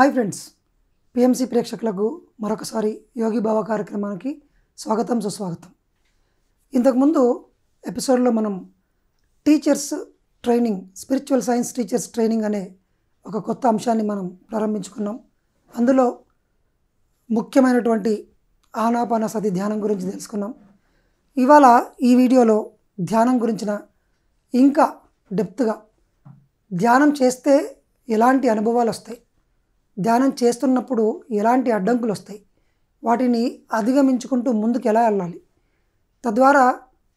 Hi friends, PMC ప్రేక్షకులకు మరొకసారి యోగి బాబా కార్యక్రమానికి స్వాగతం సుస్వాగతం. ఇంతకుముందు ఎపిసోడ్లో మనం teachers training, spiritual science teachers training అనే ఒక కొత్త అంశాన్ని మనం ప్రారంభించుకున్నాం. అందులో ముఖ్యమైనటువంటి ఆనాపానసతి ధ్యానం గురించి తెలుసుకున్నాం. ఇవాళ ఈ వీడియోలో ధ్యానం గురించిన ఇంకా డెప్త్గా, ధ్యానం చేస్తే ఎలాంటి అనుభవాలు వస్తాయి, ధ్యానం చేస్తున్నప్పుడు ఎలాంటి అడ్డంకులు వస్తాయి, వాటిని అధిగమించుకుంటూ ముందుకు ఎలా వెళ్ళాలి, తద్వారా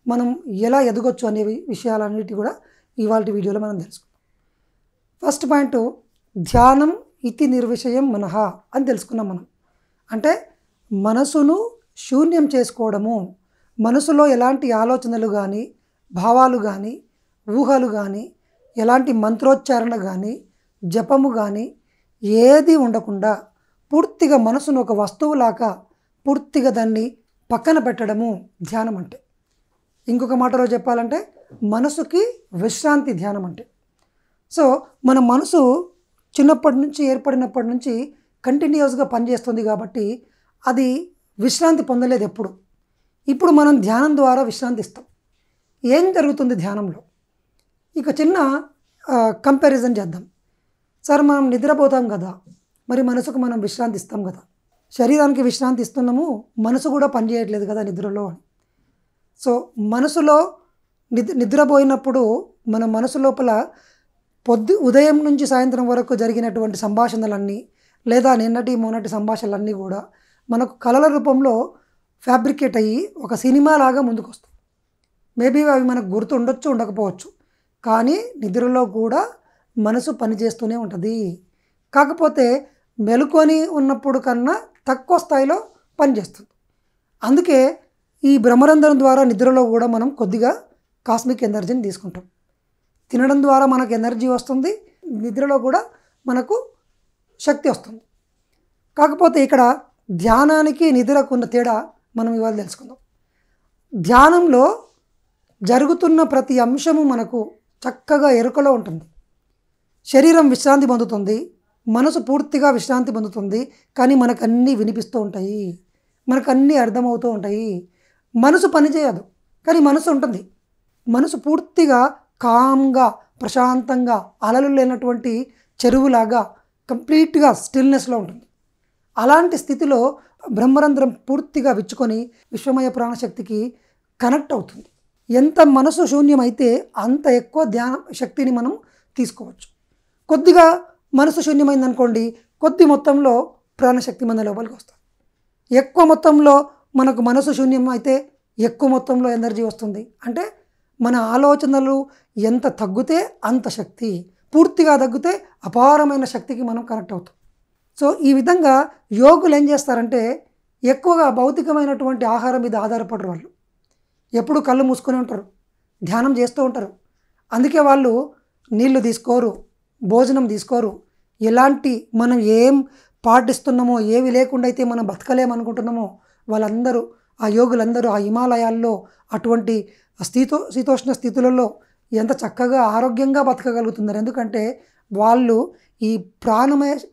మనం ఎలా ఎదగొచ్చు అనే విషయాలన్నిటి కూడా ఇవాళ వీడియోలో మనం తెలుసుకుందాం. ఫస్ట్ పాయింట్, ధ్యానం ఇతి నిర్విషయం మనః అని తెలుసుకున్నాం మనం. అంటే మనసును శూన్యం చేసుకోవడము, మనసులో ఎలాంటి ఆలోచనలు కానీ, భావాలు కానీ, ఊహలు కానీ, ఎలాంటి మంత్రోచ్చారణ కానీ, జపము కానీ ఏది ఉండకుండా పూర్తిగా మనసును ఒక వస్తువులాగా పూర్తిగా దాన్ని పక్కన పెట్టడము ధ్యానం అంటే. ఇంకొక మాటలో చెప్పాలంటే మనసుకి విశ్రాంతి ధ్యానం అంటే. సో మన మనసు చిన్నప్పటి నుంచి, ఏర్పడినప్పటి నుంచి కంటిన్యూస్గా పనిచేస్తుంది కాబట్టి అది విశ్రాంతి పొందలేదు ఎప్పుడు. ఇప్పుడు మనం ధ్యానం ద్వారా విశ్రాంతి ఇస్తాం. ఏం జరుగుతుంది ధ్యానంలో? ఇక చిన్న కంపారిజన్ చేద్దాం. సార్, మనం నిద్రపోతాం కదా, మరి మనసుకు మనం విశ్రాంతి ఇస్తాం కదా. శరీరానికి విశ్రాంతి ఇస్తున్నాము, మనసు కూడా పనిచేయట్లేదు కదా నిద్రలో అని. సో మనసులో నిద్రపోయినప్పుడు మన మనసు లోపల ఉదయం నుంచి సాయంత్రం వరకు జరిగినటువంటి సంభాషణలన్నీ, లేదా నిన్నటి మొన్నటి సంభాషణలన్నీ కూడా మనకు కళల రూపంలో ఫ్యాబ్రికేట్ అయ్యి ఒక సినిమా లాగా ముందుకు వస్తాయి. మేబీ అవి మనకు గుర్తు ఉండొచ్చు, ఉండకపోవచ్చు, కానీ నిద్రలో కూడా మనసు పనిచేస్తూనే ఉంటుంది. కాకపోతే మెలుకొని ఉన్నప్పుడు కన్నా తక్కువ స్థాయిలో పనిచేస్తుంది. అందుకే ఈ బ్రహ్మరంధ్రం ద్వారా నిద్రలో కూడా మనం కొద్దిగా కాస్మిక్ ఎనర్జీని తీసుకుంటాం. తినడం ద్వారా మనకు ఎనర్జీ వస్తుంది, నిద్రలో కూడా మనకు శక్తి వస్తుంది. కాకపోతే ఇక్కడ ధ్యానానికి నిద్రకు ఉన్న తేడా మనం ఇవాళ తెలుసుకుందాం. ధ్యానంలో జరుగుతున్న ప్రతి అంశము మనకు చక్కగా ఎరుకలో ఉంటుంది. శరీరం విశ్రాంతి పొందుతుంది, మనసు పూర్తిగా విశ్రాంతి పొందుతుంది, కానీ మనకు అన్నీ వినిపిస్తూ ఉంటాయి, మనకు అన్నీ అర్థమవుతూ ఉంటాయి. మనసు పనిచేయదు, కానీ మనసు ఉంటుంది. మనసు పూర్తిగా కామ్గా, ప్రశాంతంగా, అలలు లేనటువంటి చెరువులాగా కంప్లీట్గా స్టిల్నెస్లో ఉంటుంది. అలాంటి స్థితిలో బ్రహ్మరంధ్రం పూర్తిగా విచ్చుకొని విశ్వమయ ప్రాణశక్తికి కనెక్ట్ అవుతుంది. ఎంత మనసు శూన్యమైతే అంత ఎక్కువ ధ్యాన శక్తిని మనం తీసుకోవచ్చు. కొద్దిగా మనసు శూన్యమైందనుకోండి, కొద్ది మొత్తంలో ప్రాణశక్తి మన లోపలికి వస్తుంది. ఎక్కువ మొత్తంలో మనకు మనసు శూన్యం అయితే ఎక్కువ మొత్తంలో ఎనర్జీ వస్తుంది. అంటే మన ఆలోచనలు ఎంత తగ్గితే అంత శక్తి, పూర్తిగా తగ్గితే అపారమైన శక్తికి మనం కనెక్ట్ అవుతాం. సో ఈ విధంగా యోగులు ఏం చేస్తారంటే ఎక్కువగా భౌతికమైనటువంటి ఆహారం మీద ఆధారపడరు. వాళ్ళు ఎప్పుడు కళ్ళు మూసుకొని ఉంటారు, ధ్యానం చేస్తూ ఉంటారు. అందుకే వాళ్ళు నీళ్లు తీసుకోరు, భోజనం తీసుకోరు. ఎలాంటి మనం ఏం పాటిస్తున్నామో, ఏవి లేకుండా అయితే మనం బతకలేమనుకుంటున్నామో వాళ్ళందరూ, ఆ యోగులందరూ ఆ హిమాలయాల్లో అటువంటి శీతోష్ణ స్థితులలో ఎంత చక్కగా ఆరోగ్యంగా బతకగలుగుతున్నారు. ఎందుకంటే వాళ్ళు ఈ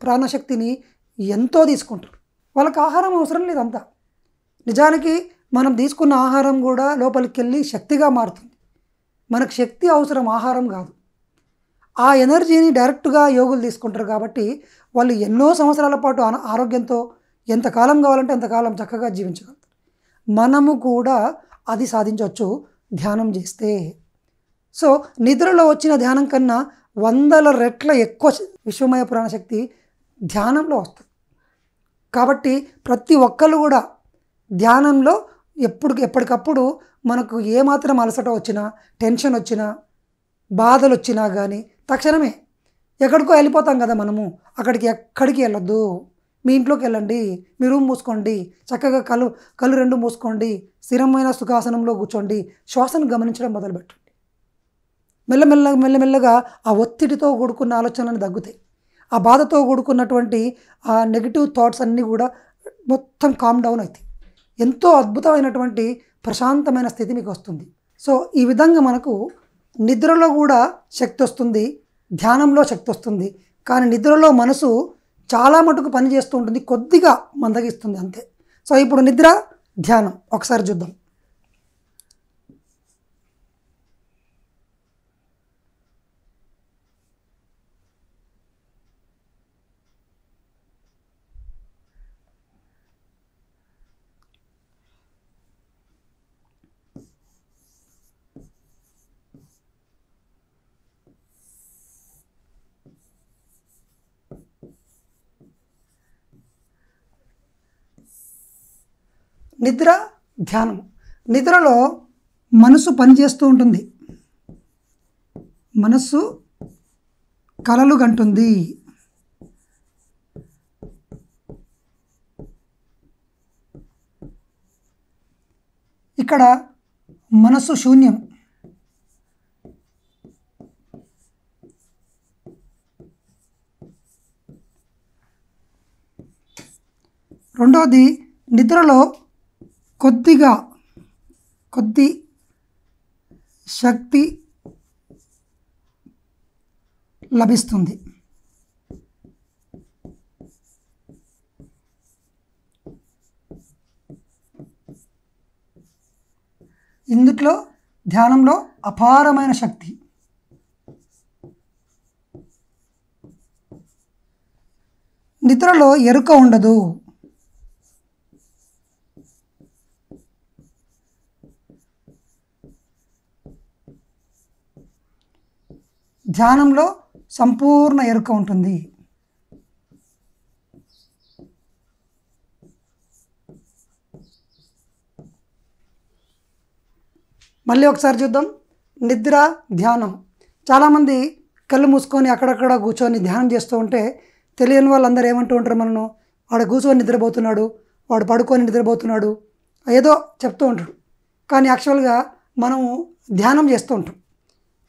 ప్రాణశక్తిని ఎంతో తీసుకుంటారు. వాళ్ళకి ఆహారం అవసరం లేదంతా. నిజానికి మనం తీసుకున్న ఆహారం కూడా లోపలికి వెళ్ళి శక్తిగా మారుతుంది. మనకు శక్తి అవసరం, ఆహారం కాదు. ఆ ఎనర్జీని డైరెక్ట్గా యోగులు తీసుకుంటారు కాబట్టి వాళ్ళు ఎన్నో సంవత్సరాల పాటు ఆరోగ్యంతో ఎంతకాలం కావాలంటే అంతకాలం చక్కగా జీవించగలుగుతారు. మనము కూడా అది సాధించవచ్చు ధ్యానం చేస్తే. సో నిద్రలో వచ్చిన ధ్యానం కన్నా 100 రెట్ల ఎక్కువ విశ్వమయ ప్రాణశక్తి ధ్యానంలో వస్తుంది. కాబట్టి ప్రతి ఒక్కరు కూడా ధ్యానంలో ఎప్పటికప్పుడు మనకు ఏమాత్రం అలసట వచ్చినా, టెన్షన్ వచ్చినా, బాధలు వచ్చినా కానీ తక్షణమే ఎక్కడికో వెళ్ళిపోతాం కదా మనము. ఎక్కడికి వెళ్ళొద్దు. మీ ఇంట్లోకి వెళ్ళండి, మీ రూమ్ మూసుకోండి, చక్కగా కళ్ళు రెండు మూసుకోండి, స్థిరమైన సుఖాసనంలో కూర్చోండి, శ్వాసను గమనించడం మొదలుపెట్టండి. మెల్లమెల్లగా ఆ ఒత్తిడితో కూడుకున్న ఆలోచనలు తగ్గుతాయి. ఆ బాధతో కూడుకున్నటువంటి ఆ నెగిటివ్ థాట్స్ అన్నీ కూడా మొత్తం కామ్ డౌన్ అవుతాయి. ఎంతో అద్భుతమైనటువంటి ప్రశాంతమైన స్థితి మీకు వస్తుంది. సో ఈ విధంగా మనకు నిద్రలో కూడా శక్తి వస్తుంది, ధ్యానంలో శక్తి వస్తుంది. కానీ నిద్రలో మనసు చాలా మటుకు పని చేస్తూ ఉంటుంది, కొద్దిగా మందగిస్తుంది అంతే. సో ఇప్పుడు నిద్ర, ధ్యానం ఒకసారి చూద్దాం. నిద్ర, ధ్యానం. నిద్రలో మనసు పనిచేస్తూ ఉంటుంది, మనస్సు కలలు కంటుంది. ఇక్కడ మనస్సు శూన్యం. రెండవది, నిద్రలో కొద్ది శక్తి లభిస్తుంది. ఇందులో ధ్యానంలో అపారమైన శక్తి. నిద్రలో ఎరుక ఉండదు. ధ్యానంలో సంపూర్ణ ఎరుక ఉంటుంది. మళ్ళీ ఒకసారి చూద్దాం. నిద్ర, ధ్యానం. చాలామంది కళ్ళు మూసుకొని అక్కడక్కడ కూర్చొని ధ్యానం చేస్తూ ఉంటే తెలియని వాళ్ళందరూ ఏమంటూ ఉంటారు, మనను వాడు కూర్చొని నిద్రపోతున్నాడు, వాడు పడుకొని నిద్రపోతున్నాడు, ఏదో చెప్తూ ఉంటాడు. కానీ యాక్చువల్గా మనము ధ్యానం చేస్తూ ఉంటాం.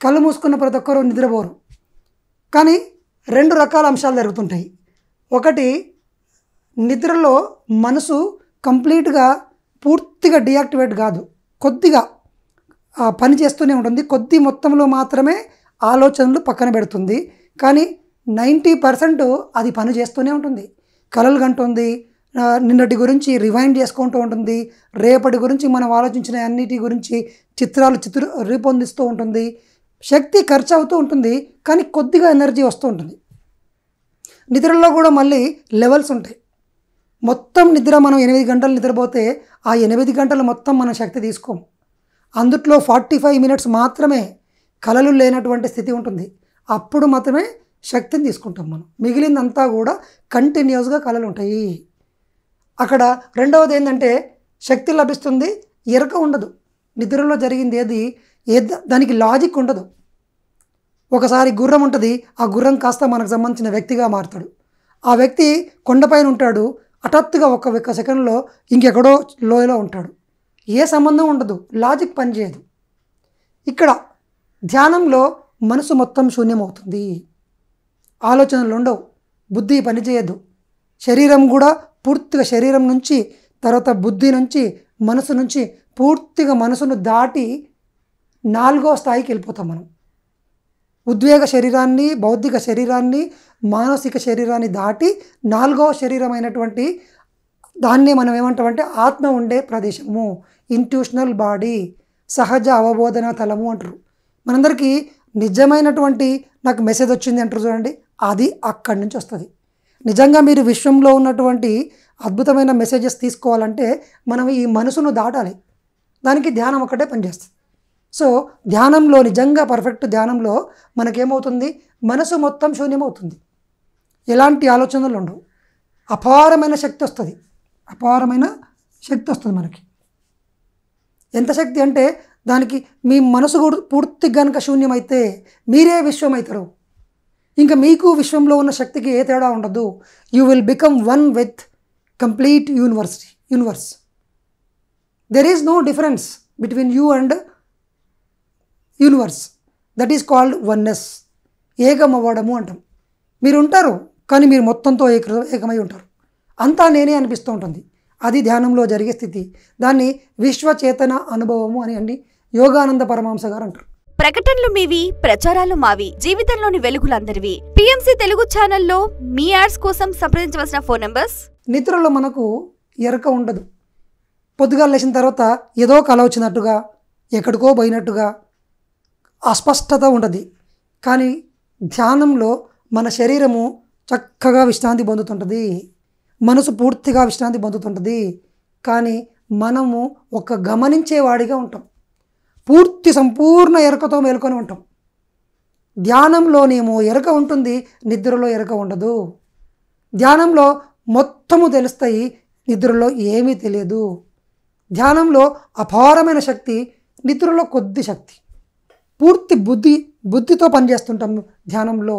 కళ్ళు మూసుకున్న ప్రతి ఒక్కరూ నిద్రపోరు. కానీ రెండు రకాల అంశాలు జరుగుతుంటాయి. ఒకటి, నిద్రలో మనసు కంప్లీట్గా పూర్తిగా డియాక్టివేట్ కాదు, కొద్దిగా పని చేస్తూనే ఉంటుంది. కొద్ది మొత్తంలో మాత్రమే ఆలోచనలు పక్కన పెడుతుంది. కానీ 90% అది పని చేస్తూనే ఉంటుంది. కలలు కంటుంది, నిన్నటి గురించి రివైండ్ చేసుకుంటూ ఉంటుంది, రేపటి గురించి మనం ఆలోచించిన అన్నిటి గురించి చిత్రాలు రూపొందిస్తూ ఉంటుంది. శక్తి ఖర్చు అవుతూ ఉంటుంది, కానీ కొద్దిగా ఎనర్జీ వస్తూ ఉంటుంది. నిద్రలో కూడా మళ్ళీ లెవెల్స్ ఉంటాయి. మొత్తం నిద్ర మనం 8 గంటలు నిద్రపోతే ఆ 8 గంటలు మొత్తం మనం శక్తి తీసుకోం. అందుట్లో 45 మినిట్స్ మాత్రమే కలలు లేనటువంటి స్థితి ఉంటుంది. అప్పుడు మాత్రమే శక్తిని తీసుకుంటాం మనం. మిగిలిందంతా కూడా కంటిన్యూస్గా కలలు ఉంటాయి. అక్కడ రెండవది ఏంటంటే శక్తి లభిస్తుంది, ఎరక ఉండదు. నిద్రలో జరిగింది దానికి లాజిక్ ఉండదు. ఒకసారి గుర్రం ఉంటుంది, ఆ గుర్రం కాస్త మనకు సంబంధించిన వ్యక్తిగా మారుతాడు. ఆ వ్యక్తి కొండపైన ఉంటాడు, హఠాత్తుగా ఒక సెకండ్లో ఇంకెక్కడో లోయలో ఉంటాడు. ఏ సంబంధం ఉండదు, లాజిక్ పనిచేయదు. ఇక్కడ ధ్యానంలో మనసు మొత్తం శూన్యమవుతుంది, ఆలోచనలు ఉండవు, బుద్ధి పనిచేయదు. శరీరం కూడా పూర్తిగా, శరీరం నుంచి తర్వాత బుద్ధి నుంచి మనసు నుంచి పూర్తిగా మనసును దాటి 4వ స్థాయికి వెళ్ళిపోతాం మనం. ఉద్వేగ శరీరాన్ని, బౌద్ధిక శరీరాన్ని, మానసిక శరీరాన్ని దాటి 4వ శరీరమైనటువంటి దాన్ని మనం ఏమంటామంటే ఆత్మ ఉండే ప్రదేశము, ఇంట్యూషనల్ బాడీ, సహజ అవబోధన తలము అంటారు. మనందరికీ నిజమైనటువంటి నాకు మెసేజ్ వచ్చింది అంటారు చూడండి, అది అక్కడి నుంచి వస్తుంది. నిజంగా మీరు విశ్వంలో ఉన్నటువంటి అద్భుతమైన మెసేజెస్ తీసుకోవాలంటే మనం ఈ మనసును దాటాలి. దానికి ధ్యానం ఒకటే పనిచేస్తుంది. సో ధ్యానంలో, నిజంగా పర్ఫెక్ట్ ధ్యానంలో మనకేమవుతుంది, మనసు మొత్తం శూన్యమవుతుంది, ఎలాంటి ఆలోచనలు ఉండవు, అపారమైన శక్తి వస్తుంది. అపారమైన శక్తి వస్తుంది మనకి. ఎంత శక్తి అంటే దానికి మీ మనసు పూర్తిగా కనుక శూన్యమైతే మీరే విశ్వం అవుతారు. ఇంకా మీకు విశ్వంలో ఉన్న శక్తికి ఏ తేడా ఉండదు. You will become one with complete universe. There is no difference between you and universe. That is called oneness. ఏకం అవ్వడము అంటాం. మీరు ఉంటారు కానీ మీరు మొత్తంతో ఏకమై ఉంటారు. అంతా నేనే అనిపిస్తూ ఉంటుంది. అది ధ్యానంలో జరిగే స్థితి. దాన్ని విశ్వచేతన అనుభవము అని యోగానంద పరమహంస గారు అంటారు. ప్రకటనలు మీవి, ప్రచారాలు మావి. జీవితంలోని వెలుగులందరివి. పిఎంసి తెలుగు ఛానల్లో మీ యాడ్స్ కోసం సంప్రదించవలసిన ఫోన్ నంబర్స్. నిద్రలో మనకు ఎరక ఉండదు. పొద్దుగాల లేచిన తర్వాత ఏదో కల వచ్చినట్టుగా, ఎక్కడికో పోయినట్టుగా అస్పష్టత ఉంటుంది. కానీ ధ్యానంలో మన శరీరము చక్కగా విశ్రాంతి పొందుతుంటుంది, మనసు పూర్తిగా విశ్రాంతి పొందుతుంటుంది. కానీ మనము ఒక గమనించేవాడిగా ఉంటాం, పూర్తి సంపూర్ణ ఎరకతో మేల్కొని ఉంటాం. ధ్యానంలోనేమో ఎరక ఉంటుంది, నిద్రలో ఎరక ఉండదు. ధ్యానంలో మొత్తము తెలుస్తాయి, నిద్రలో ఏమీ తెలియదు. ధ్యానంలో అపారమైన శక్తి, నిద్రలో కొద్ది శక్తి. పూర్తి బుద్ధితో పనిచేస్తుంటాం ధ్యానంలో.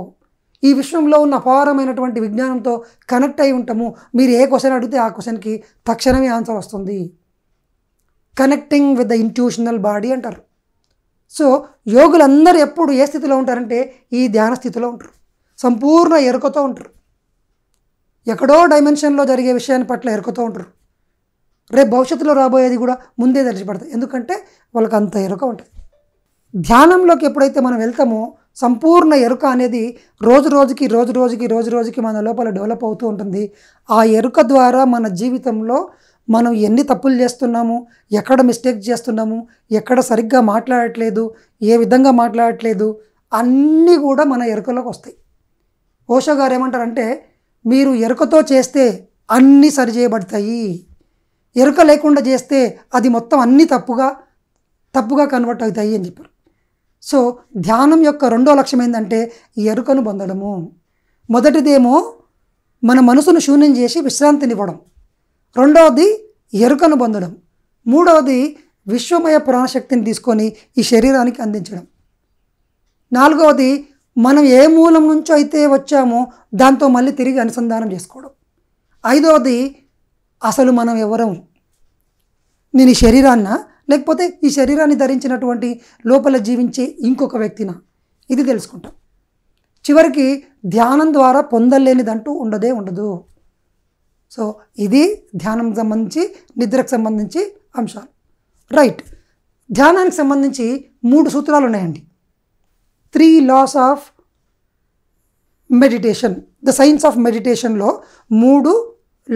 ఈ విశ్వంలో ఉన్న అపారమైనటువంటి విజ్ఞానంతో కనెక్ట్ అయి ఉంటాము. మీరు ఏ క్వశ్చన్ అడిగితే ఆ క్వశ్చన్కి తక్షణమే ఆన్సర్ వస్తుంది. Connecting with the intuitional body అంటారు. సో యోగులందరూ ఎప్పుడు ఏ స్థితిలో ఉంటారంటే ఈ ధ్యాన స్థితిలో ఉంటారు, సంపూర్ణ ఎరుకతో ఉంటారు. ఎక్కడో డైమెన్షన్లో జరిగే విషయాన్ని పట్ల ఎరుకతో ఉంటారు. రేపు భవిష్యత్తులో రాబోయేది కూడా ముందే తెలిసిపడతాయి, ఎందుకంటే వాళ్ళకి అంత ఎరుక ఉంటుంది. ధ్యానంలోకి ఎప్పుడైతే మనం వెళ్తామో సంపూర్ణ ఎరుక అనేది రోజు రోజుకి మన లోపల డెవలప్ అవుతూ ఉంటుంది. ఆ ఎరుక ద్వారా మన జీవితంలో మనం ఎన్ని తప్పులు చేస్తున్నాము, ఎక్కడ మిస్టేక్ చేస్తున్నాము, ఎక్కడ సరిగ్గా మాట్లాడట్లేదు, ఏ విధంగా మాట్లాడట్లేదు, అన్నీ కూడా మన ఎరుకలోకి వస్తాయి. ఓషో గారు ఏమంటారంటే, మీరు ఎరుకతో చేస్తే అన్నీ సరిచేయబడతాయి, ఎరుక లేకుండా చేస్తే అది మొత్తం అన్నీ తప్పుగా కన్వర్ట్ అవుతాయి అని చెప్పారు. సో ధ్యానం యొక్క రెండో లక్ష్యం ఏంటంటే ఎరుకను పొందడము. మొదటిదేమో మన మనసును శూన్యం చేసి విశ్రాంతినివ్వడం, రెండవది ఎరుకను పొందడం, మూడవది విశ్వమయ ప్రాణశక్తిని తీసుకొని ఈ శరీరానికి అందించడం, నాలుగవది మనం ఏ మూలం నుంచో అయితే వచ్చామో దాంతో మళ్ళీ తిరిగి అనుసంధానం చేసుకోవడం, ఐదవది అసలు మనం ఎవరం, నేను ఈ శరీరాన్నా లేకపోతే ఈ శరీరాన్ని ధరించినటువంటి లోపల జీవించే ఇంకొక వ్యక్తినా, ఇది తెలుసుకుంటాం. చివరికి ధ్యానం ద్వారా పొందలేనిదంటూ ఉండదు. సో ఇది ధ్యానం సంబంధించి, నిద్రకు సంబంధించి అంశాలు. రైట్, ధ్యానానికి సంబంధించి 3 సూత్రాలు ఉన్నాయండి. 3 laws of meditation, the science of మెడిటేషన్లో 3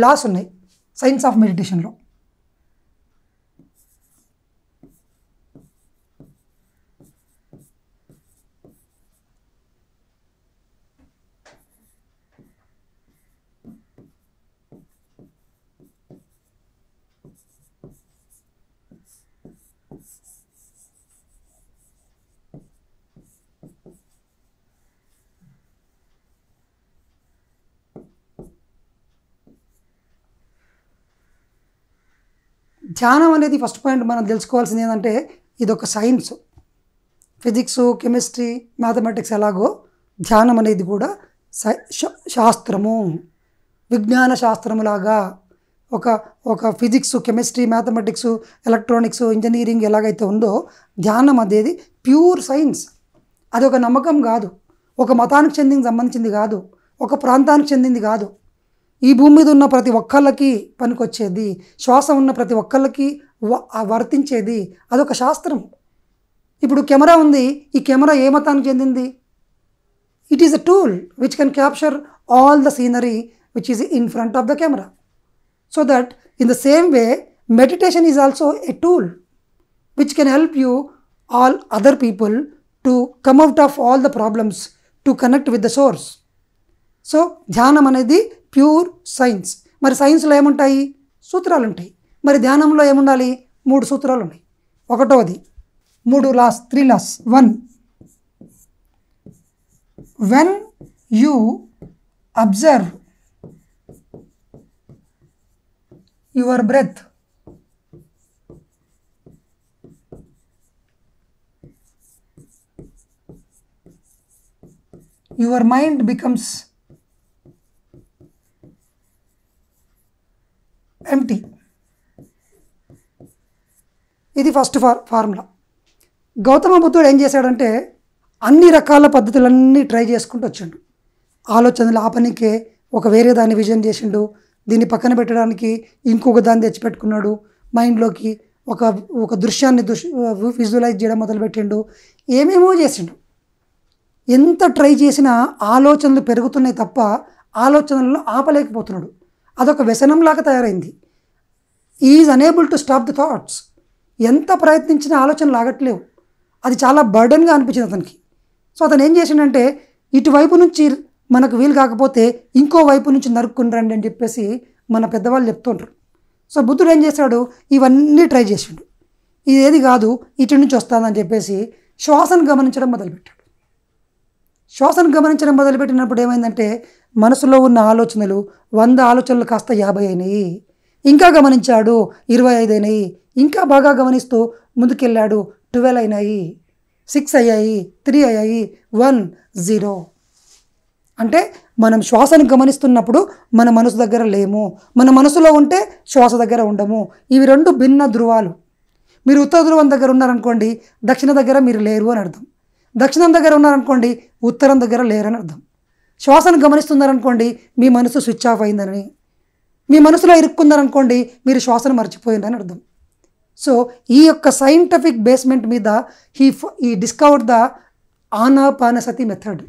లాస్ ఉన్నాయి. సైన్స్ ఆఫ్ మెడిటేషన్లో ధ్యానం అనేది ఫస్ట్ పాయింట్ మనం తెలుసుకోవాల్సింది ఏంటంటే ఇదొక సైన్స్. ఫిజిక్స్, కెమిస్ట్రీ, మ్యాథమెటిక్స్ ఎలాగో ధ్యానం అనేది కూడా శాస్త్రము, విజ్ఞాన శాస్త్రములాగా ఒక physics, chemistry, mathematics, electronics, engineering ఎలాగైతే ఉందో ధ్యానం అనేది ప్యూర్ సైన్స్. అది ఒక నమ్మకం కాదు, ఒక మతానికి సంబంధించింది కాదు, ఒక ప్రాంతానికి చెందింది కాదు. ఈ భూమి మీద ఉన్న ప్రతి ఒక్కళ్ళకి పనికొచ్చేది, శ్వాస ఉన్న ప్రతి ఒక్కళ్ళకి వర్తించేది, అదొక శాస్త్రం. ఇప్పుడు కెమెరా ఉంది, ఈ కెమెరా ఏ మతానికి చెందింది? It is a tool which can capture all the scenery which is in front of the camera. So that in the same way meditation is also a tool which can help you all other people to come out of all the problems, to connect with the source. So ధ్యానం అనేది pure science. మరి సైన్స్లో ఏముంటాయి? సూత్రాలు ఉంటాయి. మరి ధ్యానంలో ఏముండాలి? 3 సూత్రాలు ఉన్నాయి. ఒకటవది 3 laws, 3 laws. 1, when you observe your breath, your mind becomes empty. ఇది ఫస్ట్ ఫార్ములా. గౌతమ బుద్ధుడు ఏం చేశాడంటే అన్ని రకాల పద్ధతులన్నీ ట్రై చేసుకుంటూ వచ్చాడు. ఆలోచనలు ఆ పనికే ఒక వేరే దాన్ని విజన్ చేసిండు, దీన్ని పక్కన పెట్టడానికి ఇంకొక దాన్ని తెచ్చిపెట్టుకున్నాడు, మైండ్లోకి ఒక ఒక దృశ్యాన్ని విజువలైజ్ చేయడం మొదలుపెట్టిండు, ఏమేమో చేసిండు. ఎంత ట్రై చేసినా ఆలోచనలు పెరుగుతున్నాయి తప్ప ఆలోచనలను ఆపలేకపోతున్నాడు. అదొక వ్యసనంలాగా తయారైంది. Is unable to stop the thoughts. ఎంత ప్రయత్నించినా ఆలోచనలు ఆగట్లేవు. అది చాలా బర్డన్గా అనిపించింది అతనికి. సో అతను ఏం చేసిండంటే, ఇటువైపు నుంచి మనకు వీలు కాకపోతే ఇంకో వైపు నుంచి నరుక్కుని రండి అని చెప్పేసి మన పెద్దవాళ్ళు చెప్తుంటారు. సో బుద్ధుడు ఏం చేశాడు, ఇవన్నీ ట్రై చేసిండు. ఇదేది కాదు, ఇటు నుంచి వస్తుందని చెప్పేసి శ్వాసను గమనించడం మొదలుపెట్టాడు. శ్వాసను గమనించడం మొదలుపెట్టినప్పుడు ఏమైందంటే, మనసులో ఉన్న ఆలోచనలు 100 ఆలోచనలు కాస్త 50 అయినాయి. ఇంకా గమనించాడు, 25 అయినాయి. ఇంకా బాగా గమనిస్తూ ముందుకెళ్ళాడు, 12 అయినాయి, 6 అయ్యాయి, 3 అయ్యాయి, 1, 0. అంటే మనం శ్వాసను గమనిస్తున్నప్పుడు మన మనసు దగ్గర లేము, మన మనసులో ఉంటే శ్వాస దగ్గర ఉండము. ఇవి 2 భిన్న ధృవాలు. మీరు ఉత్తర ధ్రువం దగ్గర ఉన్నారనుకోండి, దక్షిణ దగ్గర మీరు లేరు అని అర్థం. దక్షిణం దగ్గర ఉన్నారనుకోండి, ఉత్తరం దగ్గర లేరని అర్థం. శ్వాసను గమనిస్తున్నారనుకోండి, మీ మనసు స్విచ్ ఆఫ్ అయిందని. మీ మనసులో ఇరుక్కున్నారనుకోండి, మీరు శ్వాసను మర్చిపోయిందని అర్థం. సో ఈ యొక్క సైంటిఫిక్ బేస్మెంట్ మీద ఈ డిస్కవర్డ్ ద ఆనాపానసతి మెథడ్.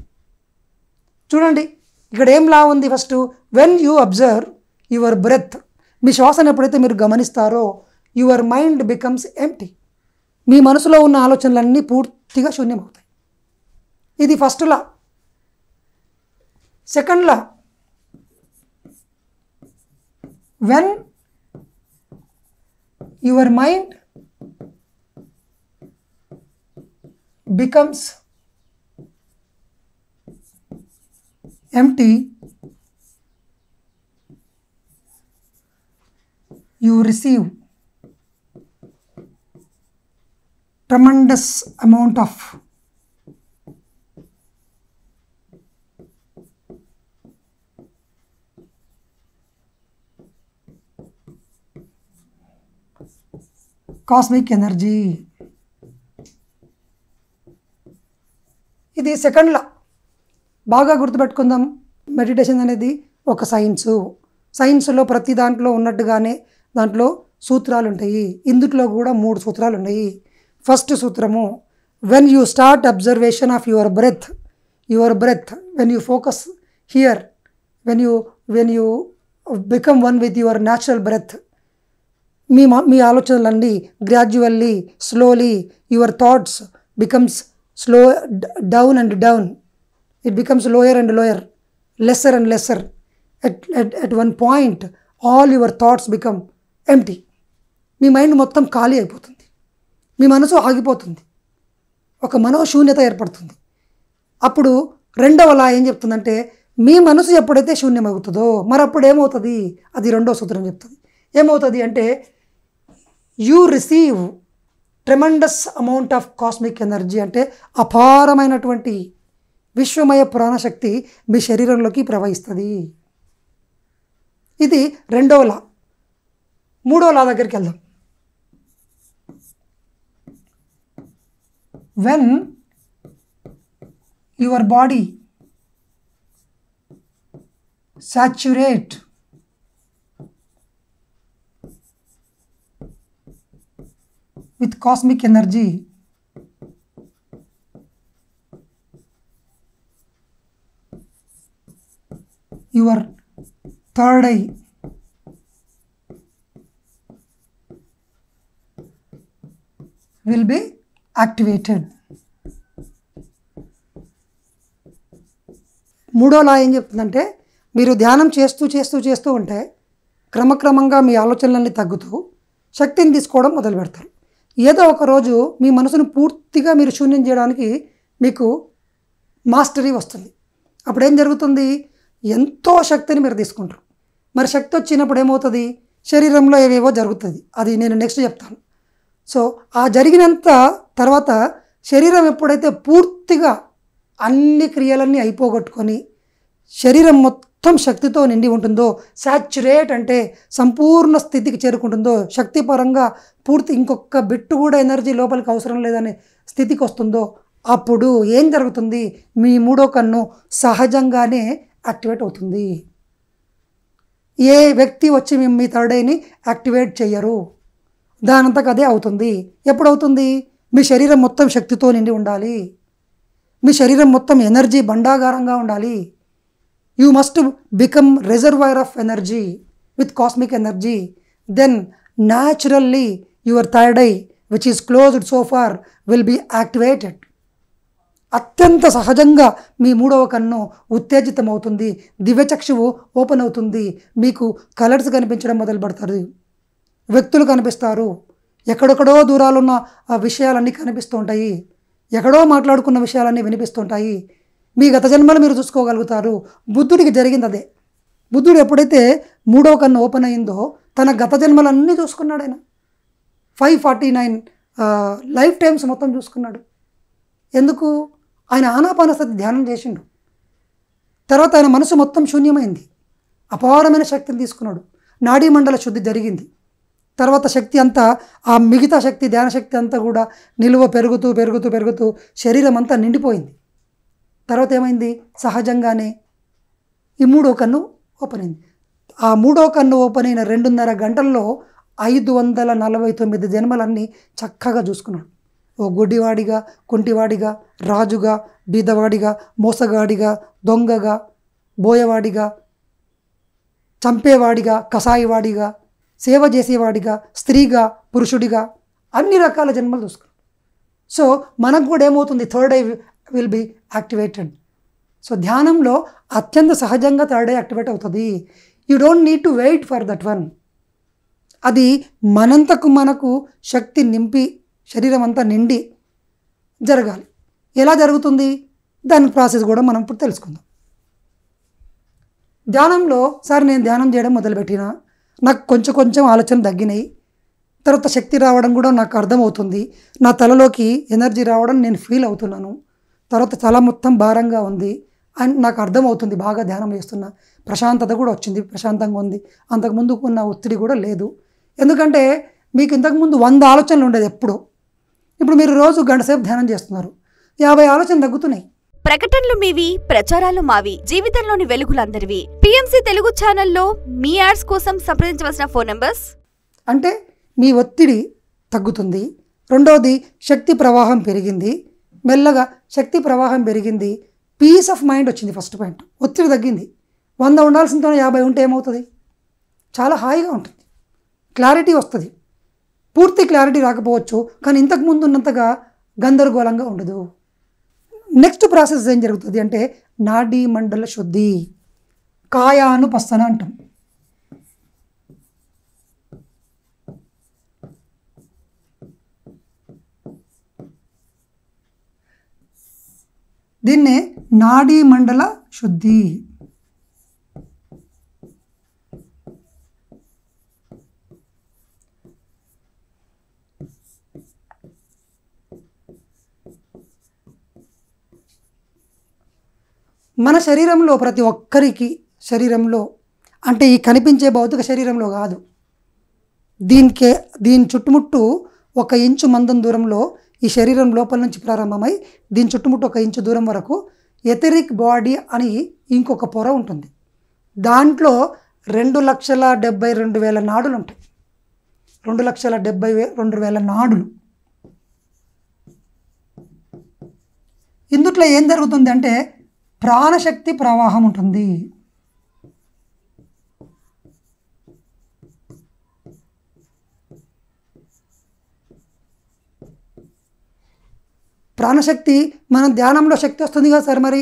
చూడండి ఇక్కడ ఏం లా ఉంది. First, when you observe your breath, మీ శ్వాసను ఎప్పుడైతే మీరు గమనిస్తారో, యువర్ మైండ్ బికమ్స్ ఎంప్టీ. మీ మనసులో ఉన్న ఆలోచనలన్నీ పూర్తిగా శూన్యమవుతాయి. ఇది first law. Second law, when your mind becomes empty, you receive tremendous amount of cosmic energy. ఇది సెకండ్ లా. బాగా గుర్తుపెట్టుకుందాం, మెడిటేషన్ అనేది ఒక సైన్స్లో ప్రతి దాంట్లో ఉన్నట్టుగానే దాంట్లో సూత్రాలు ఉంటాయి. ఇందులో కూడా 3 సూత్రాలు ఉన్నాయి. ఫస్ట్ సూత్రము, when you start observation of your breath, when you focus here, when you become one with your natural breath, మీ ఆలోచనలన్నీ gradually, slowly, your thoughts becomes slow down and down. It becomes lower and lower, lesser and lesser. At one point, all your thoughts become empty. Me mind మొత్తం ఖాళీ అయిపోతుంది, మీ మనసు ఆగిపోతుంది, ఒక మనోశూన్యత ఏర్పడుతుంది. అప్పుడు రెండవ లా ఏం చెప్తుందంటే, మీ మనసు ఎప్పుడైతే శూన్యమవుతుందో మరి అప్పుడు ఏమవుతుంది, అది రెండో సూత్రం చెప్తుంది. ఏమవుతుంది అంటే, you receive tremendous amount of cosmic energy. అంటే అపారమైనటువంటి విశ్వమయ ప్రాణశక్తి మీ శరీరంలోకి ప్రవహిస్తుంది. ఇది రెండవ లా. మూడవ లా దగ్గరికి వెళ్దాం. When your body saturate with cosmic energy, your third eye will be activated. మూడో లా ఏం చెప్తుందంటే, మీరు ధ్యానం చేస్తూ ఉంటే క్రమక్రమంగా మీ ఆలోచనలన్నీ తగ్గుతూ శక్తిని తీసుకోవడం మొదలు పెడతారు. ఏదో ఒక రోజు మీ మనసును పూర్తిగా మీరు శూన్యం చేయడానికి మీకు మాస్టరీ వస్తుంది. అప్పుడు ఏం జరుగుతుంది, ఎంతో శక్తిని మీరు తీసుకుంటారు. మరి శక్తి వచ్చినప్పుడు ఏమవుతుంది, శరీరంలో ఏవేవో జరుగుతుంది. అది నేను నెక్స్ట్ చెప్తాను. సో ఆ జరిగినంత తర్వాత శరీరం ఎప్పుడైతే పూర్తిగా అన్ని క్రియలన్నీ అయిపోగొట్టుకొని శరీరం మొత్తం శక్తితో నిండి ఉంటుందో, సాచ్యురేట్ అంటే సంపూర్ణ స్థితికి చేరుకుంటుందో, శక్తిపరంగా పూర్తి ఇంకొక బిట్టు కూడా ఎనర్జీ లోపలికి అవసరం లేదనే స్థితికి వస్తుందో, అప్పుడు ఏం జరుగుతుంది, మీ మూడో కన్ను సహజంగానే యాక్టివేట్ అవుతుంది. ఏ వ్యక్తి వచ్చి మీ థర్డ్ ఐని యాక్టివేట్ చేయరు. దానంతకు అదే అవుతుంది. ఎప్పుడవుతుంది? మీ శరీరం మొత్తం శక్తితో నిండి ఉండాలి. మీ శరీరం మొత్తం ఎనర్జీ బండాగారంగా ఉండాలి. You must become reservoir of energy with cosmic energy. Then naturally your third eye which is closed so far will be activated. అత్యంత సహజంగా మీ మూడవ కన్ను ఉత్తేజితమవుతుంది, దివ్యచక్షువు ఓపెన్ అవుతుంది, మీకు కలర్స్ కనిపించడం మొదలు పెడతారు, వ్యక్తులు కనిపిస్తారు, ఎక్కడెక్కడో దూరాలున్న ఆ విషయాలన్నీ కనిపిస్తూ ఉంటాయి, ఎక్కడో మాట్లాడుకున్న విషయాలన్నీ వినిపిస్తుంటాయి. మీ గత జన్మలు మీరు చూసుకోగలుగుతారు. బుద్ధుడికి జరిగింది అదే. బుద్ధుడు ఎప్పుడైతే మూడవ కన్ను ఓపెన్ అయిందో తన గత జన్మలన్నీ చూసుకున్నాడు. ఆయన 549 లైఫ్ టైమ్స్ మొత్తం చూసుకున్నాడు. ఎందుకు? ఆయన ఆనాపానసతి ధ్యానం చేసిండు. తర్వాత ఆయన మనసు మొత్తం శూన్యమైంది. అపారమైన శక్తిని తీసుకున్నాడు. నాడీ మండల శుద్ధి జరిగింది. తర్వాత శక్తి అంతా, ఆ మిగతా శక్తి, ధ్యాన శక్తి అంతా కూడా నిలువ పెరుగుతూ పెరుగుతూ పెరుగుతూ శరీరం అంతా నిండిపోయింది. తర్వాత ఏమైంది? సహజంగానే ఈ మూడో కన్ను ఓపెన్ అయింది. ఆ మూడో కన్ను ఓపెన్ అయిన 2.5 గంటల్లో 549 జన్మలన్నీ చక్కగా చూసుకున్నాడు. ఓ గుడ్డివాడిగా, కుంటివాడిగా, రాజుగా, బీదవాడిగా, మోసగాడిగా, దొంగగా, బోయవాడిగా, చంపేవాడిగా, కసాయివాడిగా, సేవ చేసేవాడిగా, స్త్రీగా, పురుషుడిగా, అన్ని రకాల జన్మలు చూసుకున్నాడు. సో మనకు కూడా ఏమవుతుంది? Third eye will be activated. So ధ్యానంలో అత్యంత సహజంగా థర్డ్ ఐ యాక్టివేట్ అవుతుంది. You don't need to wait for that one. అది మనంతకు మనకు శక్తి నింపి శరీరం అంతా నిండి జరగాలి. ఎలా జరుగుతుంది? దాని ప్రాసెస్ కూడా మనం ఇప్పుడు తెలుసుకుందాం. ధ్యానంలో సార్ నేను ధ్యానం చేయడం మొదలుపెట్టినా నాకు కొంచెం ఆలోచన తగ్గినాయి, తర్వాత శక్తి రావడం కూడా నాకు అర్థమవుతుంది, నా తలలోకి ఎనర్జీ రావడం నేను ఫీల్ అవుతున్నాను, తర్వాత తల మొత్తం భారంగా ఉంది అని నాకు అర్థమవుతుంది, బాగా ధ్యానం చేస్తున్నా, ప్రశాంతత కూడా వచ్చింది, ప్రశాంతంగా ఉంది, అంతకుముందు ఉన్న ఒత్తిడి కూడా లేదు. ఎందుకంటే మీకు ఇంతకుముందు 100 ఆలోచనలు ఉండేది ఎప్పుడు. ఇప్పుడు మీరు రోజు గంట సేపు ధ్యానం చేస్తున్నారు, 50 ఆలోచనలు తగ్గుతున్నాయి. ప్రకటనలు మీవి, ప్రచారాలు మావి, జీవితంలోని వెలుగులందరివి. పిఎంసి తెలుగు ఛానల్లో మీ యాడ్స్ కోసం సంప్రదించవలసిన ఫోన్ నంబర్స్. అంటే మీ ఒత్తిడి తగ్గుతుంది. రెండవది, శక్తి ప్రవాహం పెరిగింది. మెల్లగా శక్తి ప్రవాహం పెరిగింది, పీస్ ఆఫ్ మైండ్ వచ్చింది. ఫస్ట్ పాయింట్, ఒత్తిడి తగ్గింది. 100 ఉండాల్సినతో 50 ఉంటే ఏమవుతుంది? చాలా హాయిగా ఉంటుంది, క్లారిటీ వస్తుంది. పూర్తి క్లారిటీ రాకపోవచ్చు, కానీ ఇంతకుముందు ఉన్నంతగా గందరగోళంగా ఉండదు. నెక్స్ట్ ప్రాసెస్ ఏం జరుగుతుంది అంటే నాడీ మండల శుద్ధి, కాయానుపස්සన అంటాం. దీన్నే నాడీ మండల శుద్ధి. మన శరీరంలో ప్రతి ఒక్కరికి శరీరంలో, అంటే ఈ కనిపించే భౌతిక శరీరంలో కాదు, దీని చుట్టుముట్టు 1 ఇంచు మందం దూరంలో ఈ శరీరం లోపల నుంచి ప్రారంభమై దీని చుట్టుముట్టు 1 ఇంచు దూరం వరకు ఎథెరిక్ బాడీ అని ఇంకొక పొర ఉంటుంది. దాంట్లో 2,72,000 నాడులు ఉంటాయి. 2,72,000 నాడులు. ఇందుట్లో ఏం జరుగుతుంది అంటే ప్రాణశక్తి ప్రవాహం ఉంటుంది. ప్రాణశక్తి, మన ధ్యానంలో శక్తి వస్తుంది కదా సార్, మరి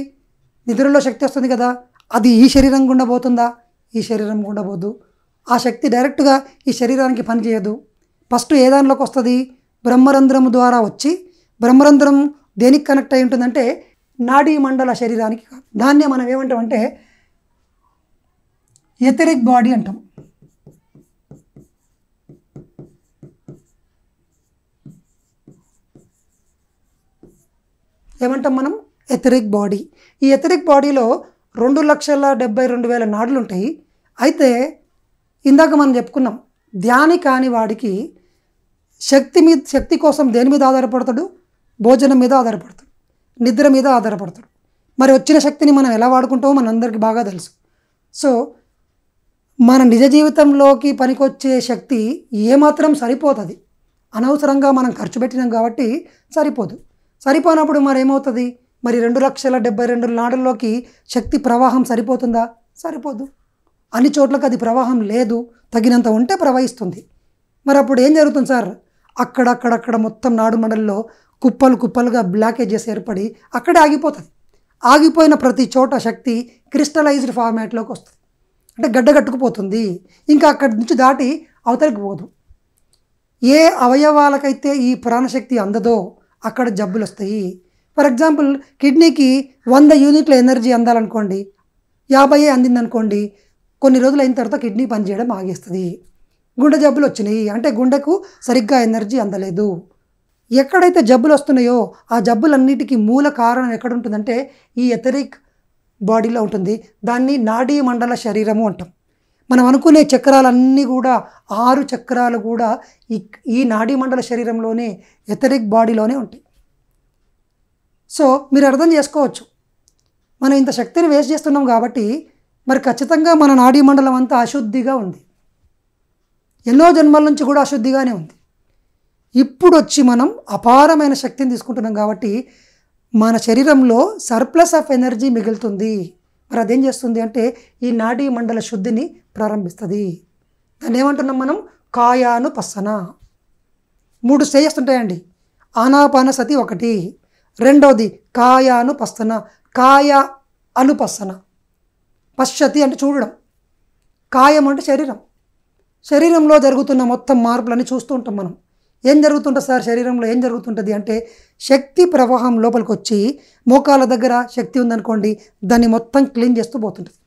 నిద్రలో శక్తి వస్తుంది కదా, అది ఈ శరీరం గుండా పోతుందా? ఈ శరీరం గుండా పోదు. ఆ శక్తి డైరెక్ట్గా ఈ శరీరానికి పనిచేయదు. ఫస్ట్ ఏ దానిలోకి వస్తుంది? బ్రహ్మరంధ్రం ద్వారా వచ్చి, బ్రహ్మరంధ్రం దేనికి కనెక్ట్ అయి ఉంటుందంటే నాడీ మండల శరీరానికి. దాన్నే మనం ఏమంటామంటే ఎథెరిక్ బాడీ అంటాం. ఏమంటాం మనం? Etheric body. ఈ ఎథెరిక్ బాడీలో 2,72,000 నాడులు ఉంటాయి. అయితే ఇందాక మనం చెప్పుకున్నాం, ధ్యాని కాని వాడికి శక్తి కోసం దేని మీద ఆధారపడతాడు? భోజనం మీద ఆధారపడతాడు, నిద్ర మీద ఆధారపడతాడు. మరి వచ్చిన శక్తిని మనం ఎలా వాడుకుంటామో మనందరికీ బాగా తెలుసు. సో మన నిజ జీవితంలోకి పనికొచ్చే శక్తి ఏమాత్రం సరిపోతుంది. అనవసరంగా మనం ఖర్చు పెట్టినాం కాబట్టి సరిపోదు. సరిపోనప్పుడు మరి ఏమవుతుంది? మరి 2,72,000 నాడుల్లోకి శక్తి ప్రవాహం సరిపోతుందా? సరిపోదు. అన్ని చోట్లకి అది ప్రవాహం లేదు, తగినంత ఉంటే ప్రవహిస్తుంది. మరి అప్పుడు ఏం జరుగుతుంది సార్? అక్కడక్కడ మొత్తం నాడు మండలిలో కుప్పలు కుప్పలుగా బ్లాకేజెస్ ఏర్పడి అక్కడే ఆగిపోతుంది. ఆగిపోయిన ప్రతి చోట శక్తి క్రిస్టలైజ్డ్ ఫార్మాట్లోకి వస్తుంది, అంటే గడ్డగట్టుకుపోతుంది. ఇంకా అక్కడి నుంచి దాటి అవతలికి పోదు. ఏ అవయవాలకైతే ఈ ప్రాణశక్తి అందదో అక్కడ జబ్బులు వస్తాయి. ఫర్ ఎగ్జాంపుల్, కిడ్నీకి 100 యూనిట్ల ఎనర్జీ అందాలనుకోండి, 50 అందిందనుకోండి, కొన్ని రోజులు అయిన తర్వాత కిడ్నీ పనిచేయడం ఆగేస్తుంది. గుండె జబ్బులు వచ్చినాయి అంటే గుండెకు సరిగ్గా ఎనర్జీ అందలేదు. ఎక్కడైతే జబ్బులు వస్తున్నాయో ఆ జబ్బులన్నిటికీ మూల కారణం ఎక్కడ ఉంటుందంటే ఈ ఎథరిక్ బాడీలో ఉంటుంది. దాన్ని నాడీ మండల శరీరము అంటాం. మనం అనుకునే చక్రాలన్నీ కూడా 6 చక్రాలు కూడా ఈ నాడీ మండల శరీరంలోనే, ఎథరిక్ బాడీలోనే ఉంటాయి. సో మీరు అర్థం చేసుకోవచ్చు, మనం ఇంత శక్తిని వేస్ట్ చేస్తున్నాం కాబట్టి మరి ఖచ్చితంగా మన నాడీ మండలం అంతా అశుద్ధిగా ఉంది. ఎన్నో జన్మల నుంచి కూడా అశుద్ధిగానే ఉంది. ఇప్పుడు వచ్చి మనం అపారమైన శక్తిని తీసుకుంటున్నాం కాబట్టి మన శరీరంలో సర్ప్లస్ ఆఫ్ ఎనర్జీ మిగులుతుంది. మరి అదేం చేస్తుంది అంటే ఈ నాడీ మండల శుద్ధిని ప్రారంభిస్తుంది. దాన్ని ఏమంటున్నాం మనం? కాయానుపස්සన. 3 స్టేజెస్ ఉంటాయండి. ఆనాపానసతి ఒకటి, రెండవది కాయానుపස්සన, కాయ అనుపස්සన. పశ్యతి అంటే చూడడం, కాయం అంటే శరీరం. శరీరంలో జరుగుతున్న మొత్తం మార్పులన్నీ చూస్తూ ఉంటాం మనం. ఏం జరుగుతుంటుంది సార్ శరీరంలో? ఏం జరుగుతుంటుంది అంటే శక్తి ప్రవాహం లోపలికి వచ్చి మోకాల దగ్గర శక్తి ఉందనుకోండి, దాన్ని మొత్తం క్లీన్ చేస్తూ పోతుంటుంది.